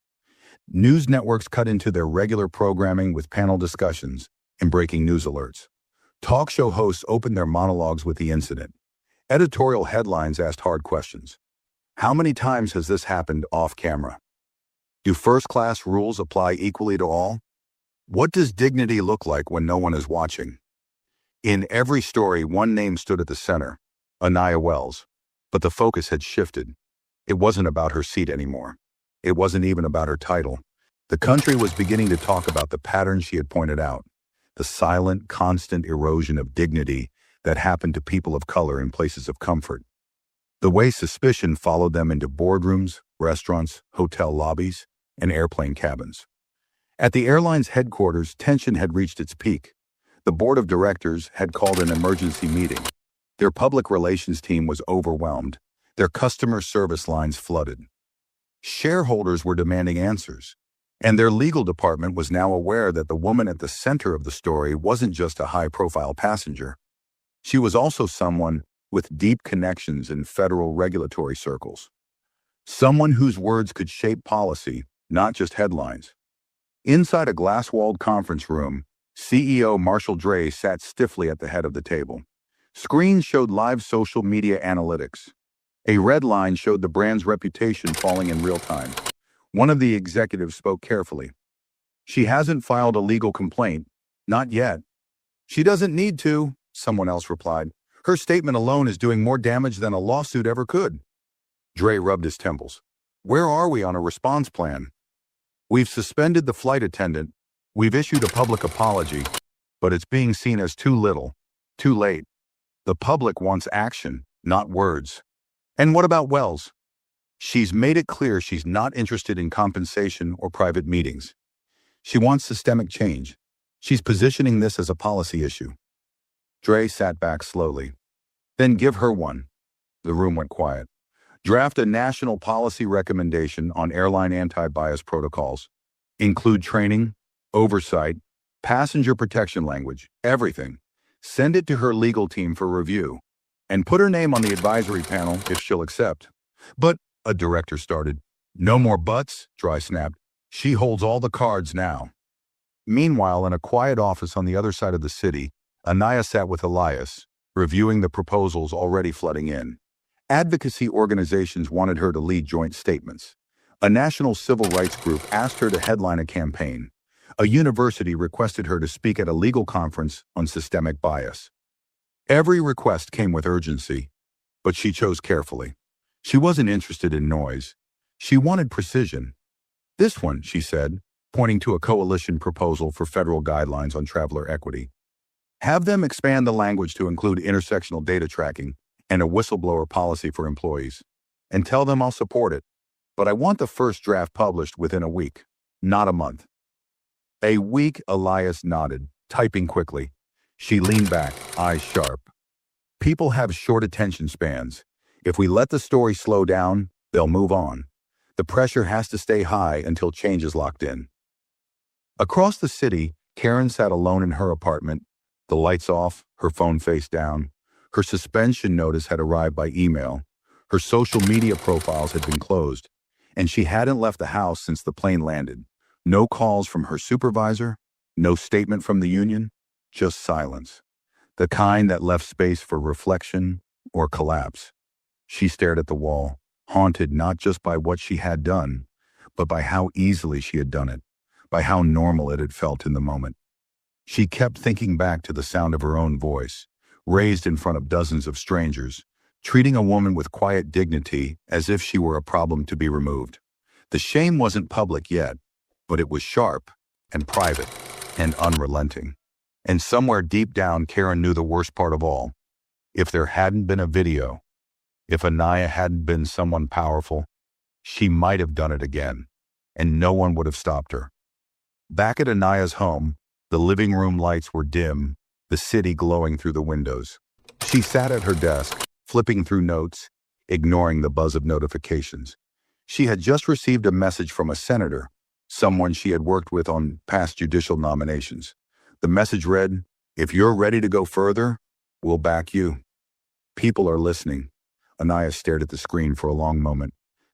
News networks cut into their regular programming with panel discussions and breaking news alerts. Talk show hosts opened their monologues with the incident. Editorial headlines asked hard questions. How many times has this happened off camera? Do first-class rules apply equally to all? What does dignity look like when no one is watching? In every story, one name stood at the center, Anaya Wells. But the focus had shifted. It wasn't about her seat anymore. It wasn't even about her title. The country was beginning to talk about the pattern she had pointed out, the silent, constant erosion of dignity that happened to people of color in places of comfort. The way suspicion followed them into boardrooms, restaurants, hotel lobbies, and airplane cabins. At the airline's headquarters, tension had reached its peak. The board of directors had called an emergency meeting. Their public relations team was overwhelmed. Their customer service lines flooded. Shareholders were demanding answers, and their legal department was now aware that the woman at the center of the story wasn't just a high-profile passenger. She was also someone with deep connections in federal regulatory circles. Someone whose words could shape policy, not just headlines. Inside a glass-walled conference room, CEO Marshall Dray sat stiffly at the head of the table. Screens showed live social media analytics. A red line showed the brand's reputation falling in real time. One of the executives spoke carefully. "She hasn't filed a legal complaint. Not yet." "She doesn't need to," someone else replied. "Her statement alone is doing more damage than a lawsuit ever could." Dre rubbed his temples. "Where are we on a response plan?" "We've suspended the flight attendant. We've issued a public apology, but it's being seen as too little, too late. The public wants action, not words." "And what about Wells?" "She's made it clear she's not interested in compensation or private meetings. She wants systemic change. She's positioning this as a policy issue." Dre sat back slowly. "Then give her one." The room went quiet. "Draft a national policy recommendation on airline anti-bias protocols. Include training, oversight, passenger protection language, everything. Send it to her legal team for review. And put her name on the advisory panel if she'll accept." "But," a director started. "No more buts," Dry snapped. "She holds all the cards now." Meanwhile, in a quiet office on the other side of the city, Anaya sat with Elias, reviewing the proposals already flooding in. Advocacy organizations wanted her to lead joint statements. A national civil rights group asked her to headline a campaign. A university requested her to speak at a legal conference on systemic bias. Every request came with urgency, but she chose carefully. She wasn't interested in noise. She wanted precision. "This one," she said, pointing to a coalition proposal for federal guidelines on traveler equity. "Have them expand the language to include intersectional data tracking and a whistleblower policy for employees. And tell them I'll support it. But I want the first draft published within a week, not a month." "A week," Elias nodded, typing quickly. She leaned back, eyes sharp. "People have short attention spans. If we let the story slow down, they'll move on. The pressure has to stay high until change is locked in." Across the city, Karen sat alone in her apartment, the lights off, her phone face down. Her suspension notice had arrived by email. Her social media profiles had been closed, and she hadn't left the house since the plane landed. No calls from her supervisor, no statement from the union, just silence. The kind that left space for reflection or collapse. She stared at the wall, haunted not just by what she had done, but by how easily she had done it, by how normal it had felt in the moment. She kept thinking back to the sound of her own voice, raised in front of dozens of strangers, treating a woman with quiet dignity as if she were a problem to be removed. The shame wasn't public yet, but it was sharp and private and unrelenting. And somewhere deep down, Karen knew the worst part of all. If there hadn't been a video, if Anaya hadn't been someone powerful, she might have done it again, and no one would have stopped her. Back at Anaya's home, the living room lights were dim, the city glowing through the windows. She sat at her desk, flipping through notes, ignoring the buzz of notifications. She had just received a message from a senator, someone she had worked with on past judicial nominations. The message read, "If you're ready to go further, we'll back you." People are listening. Anaya stared at the screen for a long moment,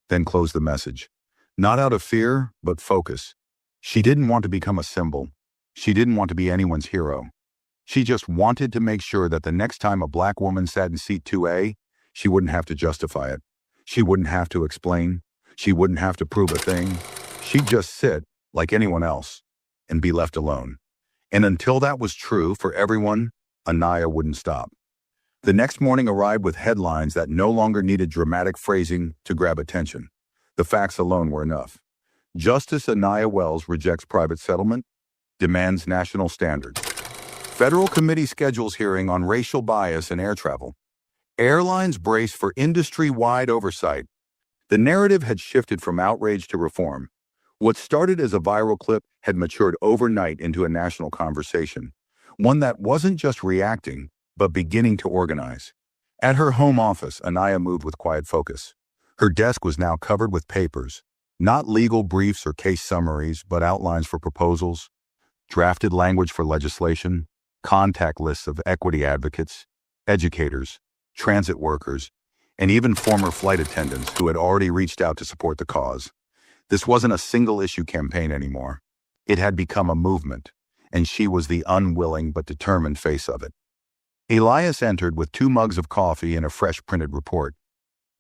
then closed the message. Not out of fear, but focus. She didn't want to become a symbol. She didn't want to be anyone's hero. She just wanted to make sure that the next time a black woman sat in seat 2A, she wouldn't have to justify it. She wouldn't have to explain. She wouldn't have to prove a thing. She'd just sit, like anyone else, and be left alone. And until that was true for everyone, Anaya wouldn't stop. The next morning arrived with headlines that no longer needed dramatic phrasing to grab attention. The facts alone were enough. Justice Anaya Wells rejects private settlement, demands national standards. Federal committee schedules hearing on racial bias in air travel. Airlines brace for industry-wide oversight. The narrative had shifted from outrage to reform. What started as a viral clip had matured overnight into a national conversation, one that wasn't just reacting, but beginning to organize. At her home office, Anaya moved with quiet focus. Her desk was now covered with papers, not legal briefs or case summaries, but outlines for proposals, drafted language for legislation, contact lists of equity advocates, educators, transit workers, and even former flight attendants who had already reached out to support the cause. This wasn't a single-issue campaign anymore. It had become a movement, and she was the unwilling but determined face of it. Elias entered with 2 mugs of coffee and a fresh printed report.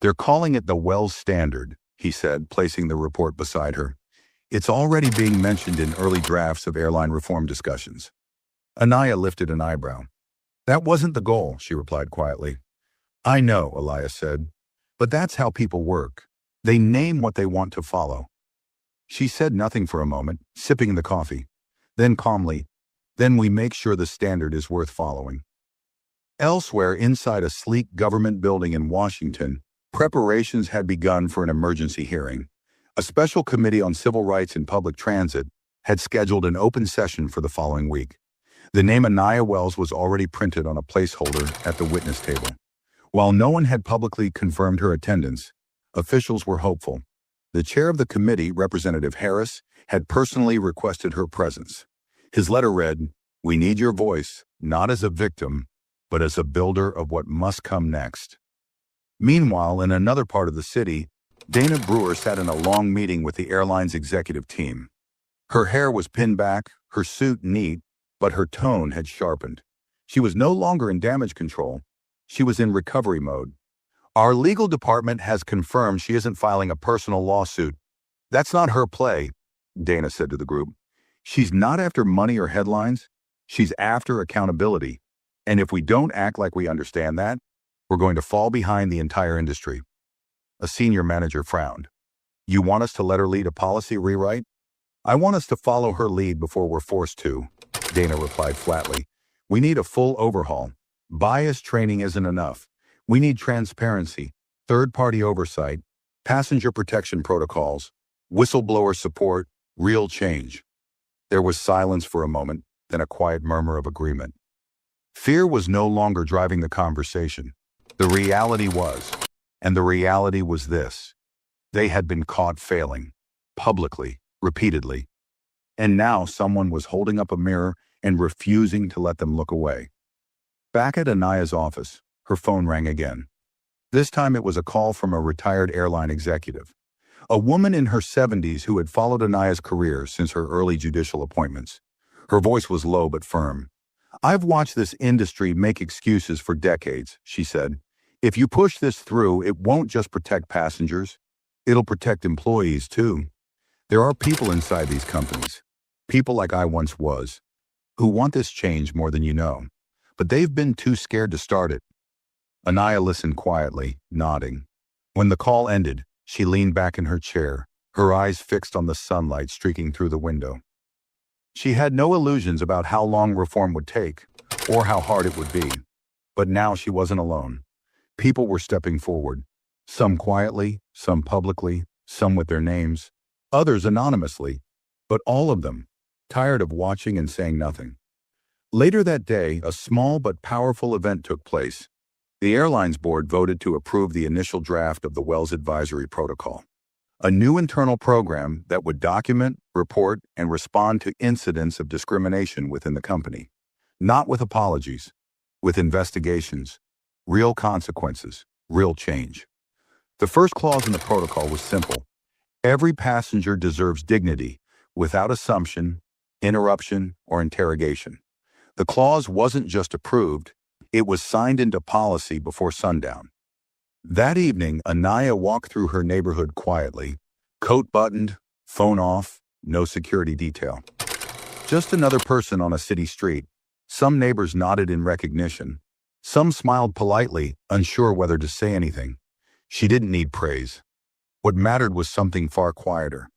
"They're calling it the Wells Standard," he said, placing the report beside her. "It's already being mentioned in early drafts of airline reform discussions." Anaya lifted an eyebrow. "That wasn't the goal," she replied quietly. "I know," Elias said, "but that's how people work. They name what they want to follow." She said nothing for a moment, sipping the coffee. Then calmly, "Then we make sure the standard is worth following." Elsewhere, inside a sleek government building in Washington, preparations had begun for an emergency hearing. A special committee on civil rights and public transit had scheduled an open session for the following week. The name Anaya Wells was already printed on a placeholder at the witness table. While no one had publicly confirmed her attendance, officials were hopeful. The chair of the committee, Representative Harris, had personally requested her presence. His letter read, "We need your voice, not as a victim, but as a builder of what must come next." Meanwhile, in another part of the city, Dana Brewer sat in a long meeting with the airline's executive team. Her hair was pinned back, her suit neat, but her tone had sharpened. She was no longer in damage control. She was in recovery mode. "Our legal department has confirmed she isn't filing a personal lawsuit. That's not her play," Dana said to the group. "She's not after money or headlines. She's after accountability. And if we don't act like we understand that, we're going to fall behind the entire industry." A senior manager frowned. "You want us to let her lead a policy rewrite?" "I want us to follow her lead before we're forced to," Dana replied flatly. "We need a full overhaul. Bias training isn't enough. We need transparency, third-party oversight, passenger protection protocols, whistleblower support, real change." There was silence for a moment, then a quiet murmur of agreement. Fear was no longer driving the conversation. The reality was, and the reality was this: they had been caught failing, publicly, repeatedly. And now someone was holding up a mirror and refusing to let them look away. Back at Anaya's office, her phone rang again. This time it was a call from a retired airline executive, a woman in her 70s who had followed Anaya's career since her early judicial appointments. Her voice was low but firm. "I've watched this industry make excuses for decades," she said. "If you push this through, it won't just protect passengers. It'll protect employees, too. There are people inside these companies, people like I once was, who want this change more than you know, but they've been too scared to start it. Anaya listened quietly, nodding. When the call ended, she leaned back in her chair, her eyes fixed on the sunlight streaking through the window. She had no illusions about how long reform would take, or how hard it would be. But now she wasn't alone. People were stepping forward, some quietly, some publicly, some with their names, others anonymously, but all of them, tired of watching and saying nothing. Later that day, a small but powerful event took place. The airlines board voted to approve the initial draft of the Wells Advisory Protocol, a new internal program that would document, report, and respond to incidents of discrimination within the company. Not with apologies, with investigations, real consequences, real change. The first clause in the protocol was simple. Every passenger deserves dignity, without assumption, interruption, or interrogation. The clause wasn't just approved, it was signed into policy before sundown. That evening, Anaya walked through her neighborhood quietly, coat buttoned, phone off, no security detail. Just another person on a city street. Some neighbors nodded in recognition. Some smiled politely, unsure whether to say anything. She didn't need praise. What mattered was something far quieter.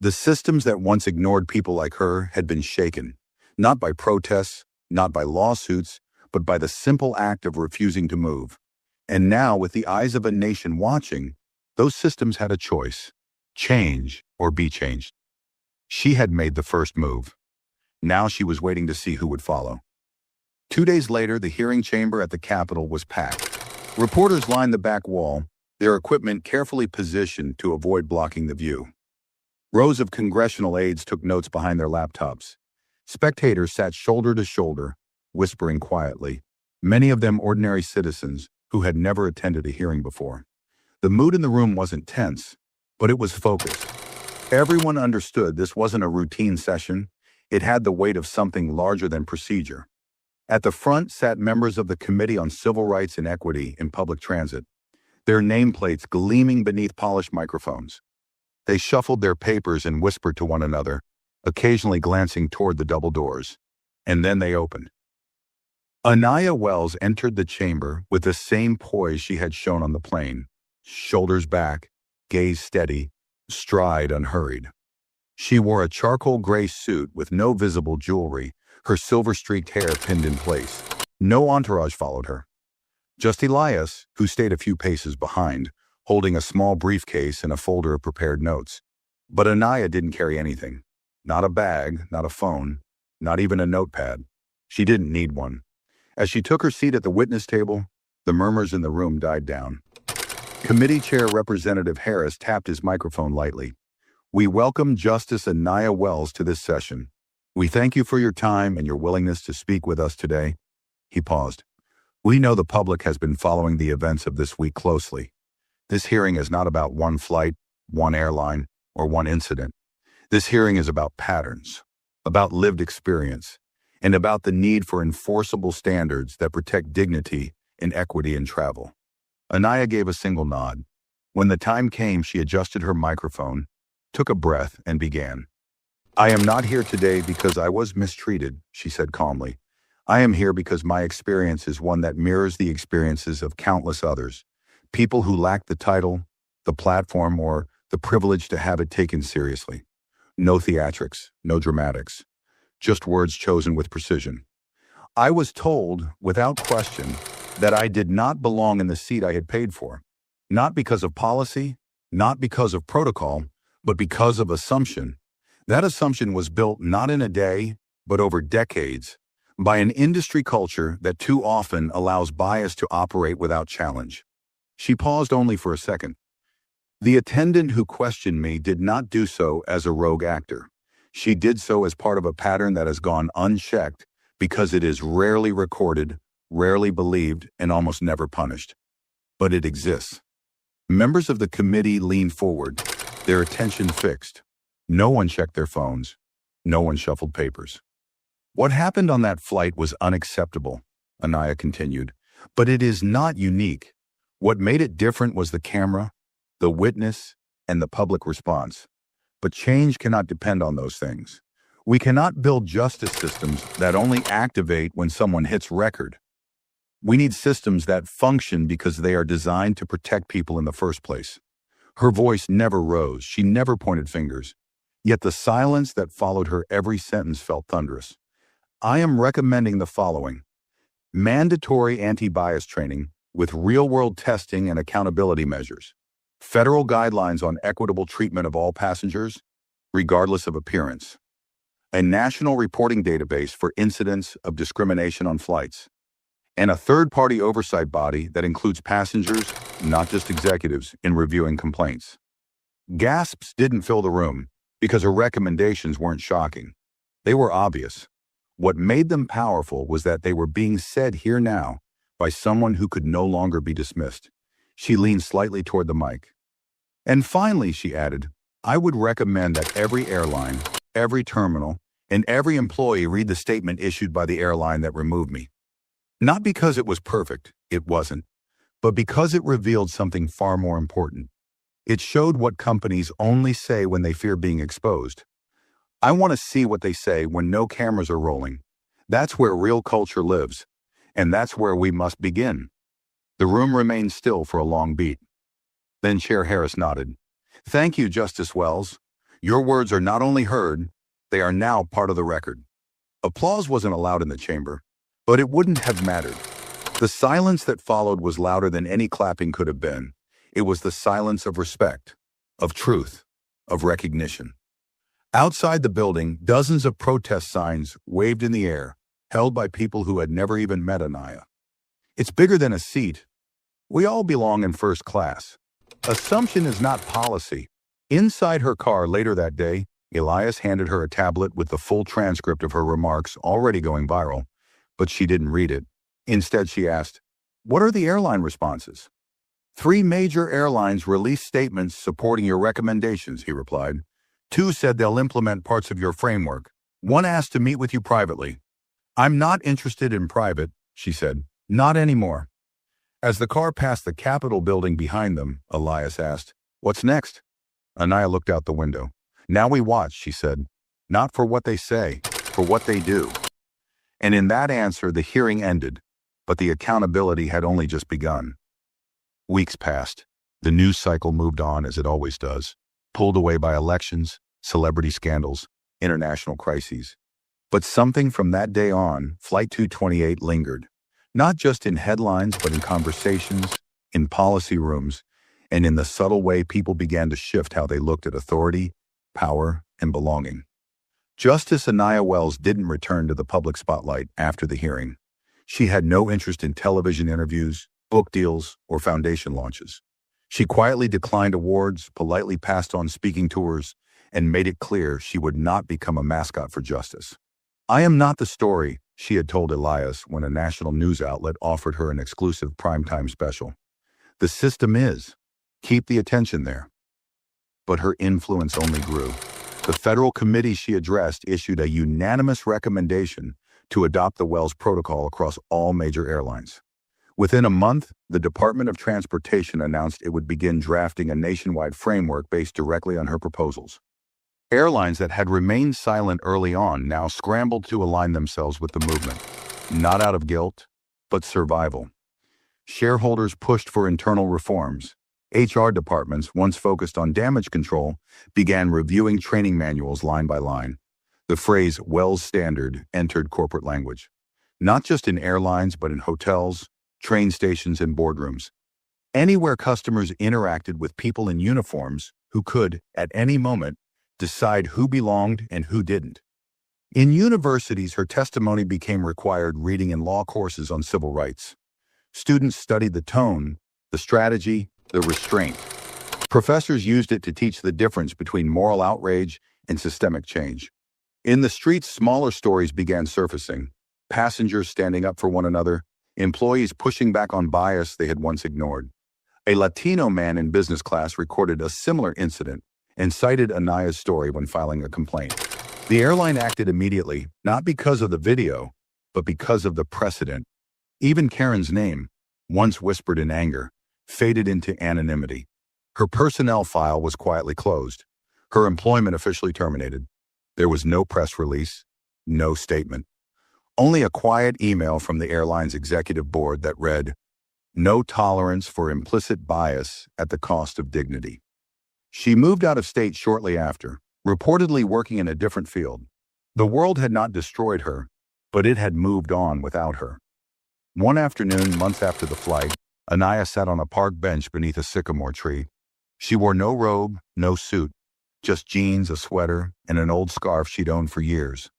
The systems that once ignored people like her had been shaken, not by protests, not by lawsuits, but by the simple act of refusing to move. And now, with the eyes of a nation watching, those systems had a choice: change or be changed. She had made the first move. Now she was waiting to see who would follow. 2 days later, the hearing chamber at the Capitol was packed. Reporters lined the back wall, their equipment carefully positioned to avoid blocking the view. Rows of congressional aides took notes behind their laptops. Spectators sat shoulder to shoulder, whispering quietly, many of them ordinary citizens who had never attended a hearing before. The mood in the room wasn't tense, but it was focused. Everyone understood this wasn't a routine session. It had the weight of something larger than procedure. At the front sat members of the Committee on Civil Rights and Equity in Public Transit, their nameplates gleaming beneath polished microphones. They shuffled their papers and whispered to one another, occasionally glancing toward the double doors. And then they opened. Anaya Wells entered the chamber with the same poise she had shown on the plane, shoulders back, gaze steady, stride unhurried. She wore a charcoal gray suit with no visible jewelry, her silver-streaked hair pinned in place. No entourage followed her. Just Elias, who stayed a few paces behind, holding a small briefcase and a folder of prepared notes. But Anaya didn't carry anything. Not a bag, not a phone, not even a notepad. She didn't need one. As she took her seat at the witness table, the murmurs in the room died down. Committee Chair Representative Harris tapped his microphone lightly. "We welcome Justice Anaya Wells to this session. We thank you for your time and your willingness to speak with us today." He paused. "We know the public has been following the events of this week closely. This hearing is not about one flight, one airline, or one incident. This hearing is about patterns, about lived experience, and about the need for enforceable standards that protect dignity and equity in travel." Anaya gave a single nod. When the time came, she adjusted her microphone, took a breath, and began. "I am not here today because I was mistreated," she said calmly. "I am here because my experience is one that mirrors the experiences of countless others, people who lack the title, the platform, or the privilege to have it taken seriously. No theatrics, no dramatics, just words chosen with precision. I was told, without question, that I did not belong in the seat I had paid for, not because of policy, not because of protocol, but because of assumption. That assumption was built not in a day, but over decades, by an industry culture that too often allows bias to operate without challenge." She paused only for a second. "The attendant who questioned me did not do so as a rogue actor. She did so as part of a pattern that has gone unchecked because it is rarely recorded, rarely believed, and almost never punished. But it exists." Members of the committee leaned forward, their attention fixed. No one checked their phones. No one shuffled papers. "What happened on that flight was unacceptable," Anaya continued, "but it is not unique. What made it different was the camera, the witness, and the public response. But change cannot depend on those things. We cannot build justice systems that only activate when someone hits record. We need systems that function because they are designed to protect people in the first place. Her voice never rose. She never pointed fingers. Yet the silence that followed her every sentence felt thunderous. I am recommending the following: mandatory anti-bias training with real-world testing and accountability measures, federal guidelines on equitable treatment of all passengers, regardless of appearance, a national reporting database for incidents of discrimination on flights, and a third-party oversight body that includes passengers, not just executives, in reviewing complaints. Gasps didn't fill the room because her recommendations weren't shocking. They were obvious. What made them powerful was that they were being said here now by someone who could no longer be dismissed. She leaned slightly toward the mic. And finally, she added, I would recommend that every airline, every terminal, and every employee read the statement issued by the airline that removed me. Not because it was perfect, it wasn't, but because it revealed something far more important. It showed what companies only say when they fear being exposed. I want to see what they say when no cameras are rolling. That's where real culture lives, and that's where we must begin. The room remained still for a long beat. Then Chair Harris nodded. Thank you, Justice Wells. Your words are not only heard, they are now part of the record. Applause wasn't allowed in the chamber, but it wouldn't have mattered. The silence that followed was louder than any clapping could have been. It was the silence of respect, of truth, of recognition. Outside the building, dozens of protest signs waved in the air, held by people who had never even met Anaya. It's bigger than a seat. We all belong in first class. Assumption is not policy. Inside her car later that day, Elias handed her a tablet with the full transcript of her remarks already going viral, but she didn't read it. Instead, she asked, what are the airline responses? 3 major airlines released statements supporting your recommendations, he replied. 2 said they'll implement parts of your framework. 1 asked to meet with you privately. I'm not interested in private, she said. Not anymore. As the car passed the Capitol building behind them, Elias asked, what's next? Anaya looked out the window. Now we watch, she said. Not for what they say, for what they do. And in that answer, the hearing ended, but the accountability had only just begun. Weeks passed. The news cycle moved on as it always does, pulled away by elections, celebrity scandals, international crises. But something from that day on, Flight 228 lingered, not just in headlines, but in conversations, in policy rooms, and in the subtle way people began to shift how they looked at authority, power, and belonging. Justice Anaya Wells didn't return to the public spotlight after the hearing. She had no interest in television interviews, book deals, or foundation launches. She quietly declined awards, politely passed on speaking tours, and made it clear she would not become a mascot for justice. I am not the story, she had told Elias when a national news outlet offered her an exclusive primetime special. The system is. Keep the attention there. But her influence only grew. The federal committee she addressed issued a unanimous recommendation to adopt the Wells Protocol across all major airlines. Within a month, the Department of Transportation announced it would begin drafting a nationwide framework based directly on her proposals. Airlines that had remained silent early on now scrambled to align themselves with the movement, not out of guilt, but survival. Shareholders pushed for internal reforms. HR departments, once focused on damage control, began reviewing training manuals line by line. The phrase Wells Standard entered corporate language, not just in airlines, but in hotels, train stations, and boardrooms. Anywhere customers interacted with people in uniforms who could, at any moment, decide who belonged and who didn't. In universities, her testimony became required reading in law courses on civil rights. Students studied the tone, the strategy, the restraint. Professors used it to teach the difference between moral outrage and systemic change. In the streets, smaller stories began surfacing. Passengers standing up for one another, employees pushing back on bias they had once ignored. A Latino man in business class recorded a similar incident and cited Anaya's story when filing a complaint. The airline acted immediately, not because of the video, but because of the precedent. Even Karen's name, once whispered in anger, faded into anonymity. Her personnel file was quietly closed. Her employment officially terminated. There was no press release, no statement. Only a quiet email from the airline's executive board that read, "No tolerance for implicit bias at the cost of dignity." She moved out of state shortly after, reportedly working in a different field. The world had not destroyed her, but it had moved on without her. One afternoon, months after the flight, Anaya sat on a park bench beneath a sycamore tree. She wore no robe, no suit, just jeans, a sweater, and an old scarf she'd owned for years.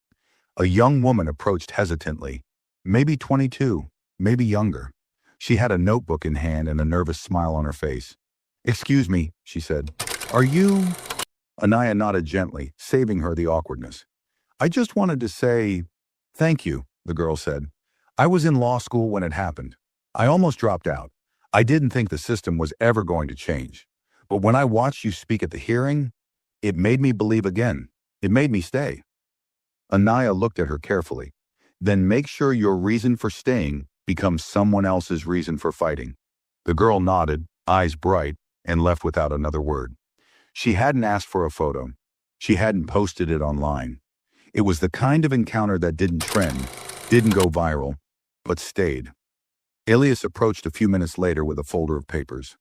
A young woman approached hesitantly, maybe 22, maybe younger. She had a notebook in hand and a nervous smile on her face. "Excuse me," she said. "Are you—" Anaya nodded gently, saving her the awkwardness. "I just wanted to say thank you," the girl said. "I was in law school when it happened. I almost dropped out. I didn't think the system was ever going to change. But when I watched you speak at the hearing, it made me believe again. It made me stay." Anaya looked at her carefully. "Then make sure your reason for staying becomes someone else's reason for fighting." The girl nodded, eyes bright, and left without another word. She hadn't asked for a photo. She hadn't posted it online. It was the kind of encounter that didn't trend, didn't go viral, but stayed. Elias approached a few minutes later with a folder of papers.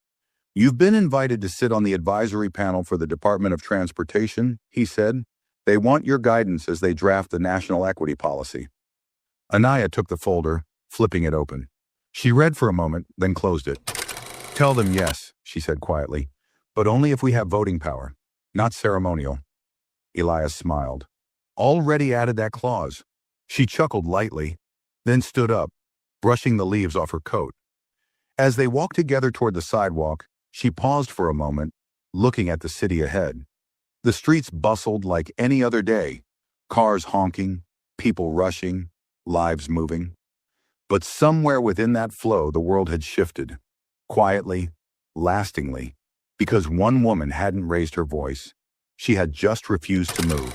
"You've been invited to sit on the advisory panel for the Department of Transportation," he said. "They want your guidance as they draft the national equity policy." Anaya took the folder, flipping it open. She read for a moment, then closed it. "Tell them yes," she said quietly, "but only if we have voting power, not ceremonial." Elias smiled. Already added that clause. She chuckled lightly, then stood up, brushing the leaves off her coat. As they walked together toward the sidewalk, she paused for a moment, looking at the city ahead. The streets bustled like any other day, cars honking, people rushing, lives moving. But somewhere within that flow, the world had shifted, quietly, lastingly, because one woman hadn't raised her voice. She had just refused to move.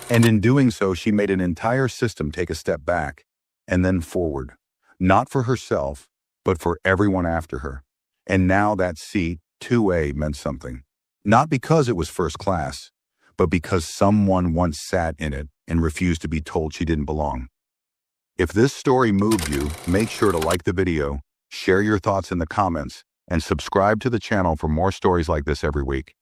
And in doing so, she made an entire system take a step back and then forward, not for herself, but for everyone after her. And now that seat, 2A, meant something. Not because it was first class, but because someone once sat in it and refused to be told she didn't belong. If this story moved you, make sure to like the video, share your thoughts in the comments, and subscribe to the channel for more stories like this every week.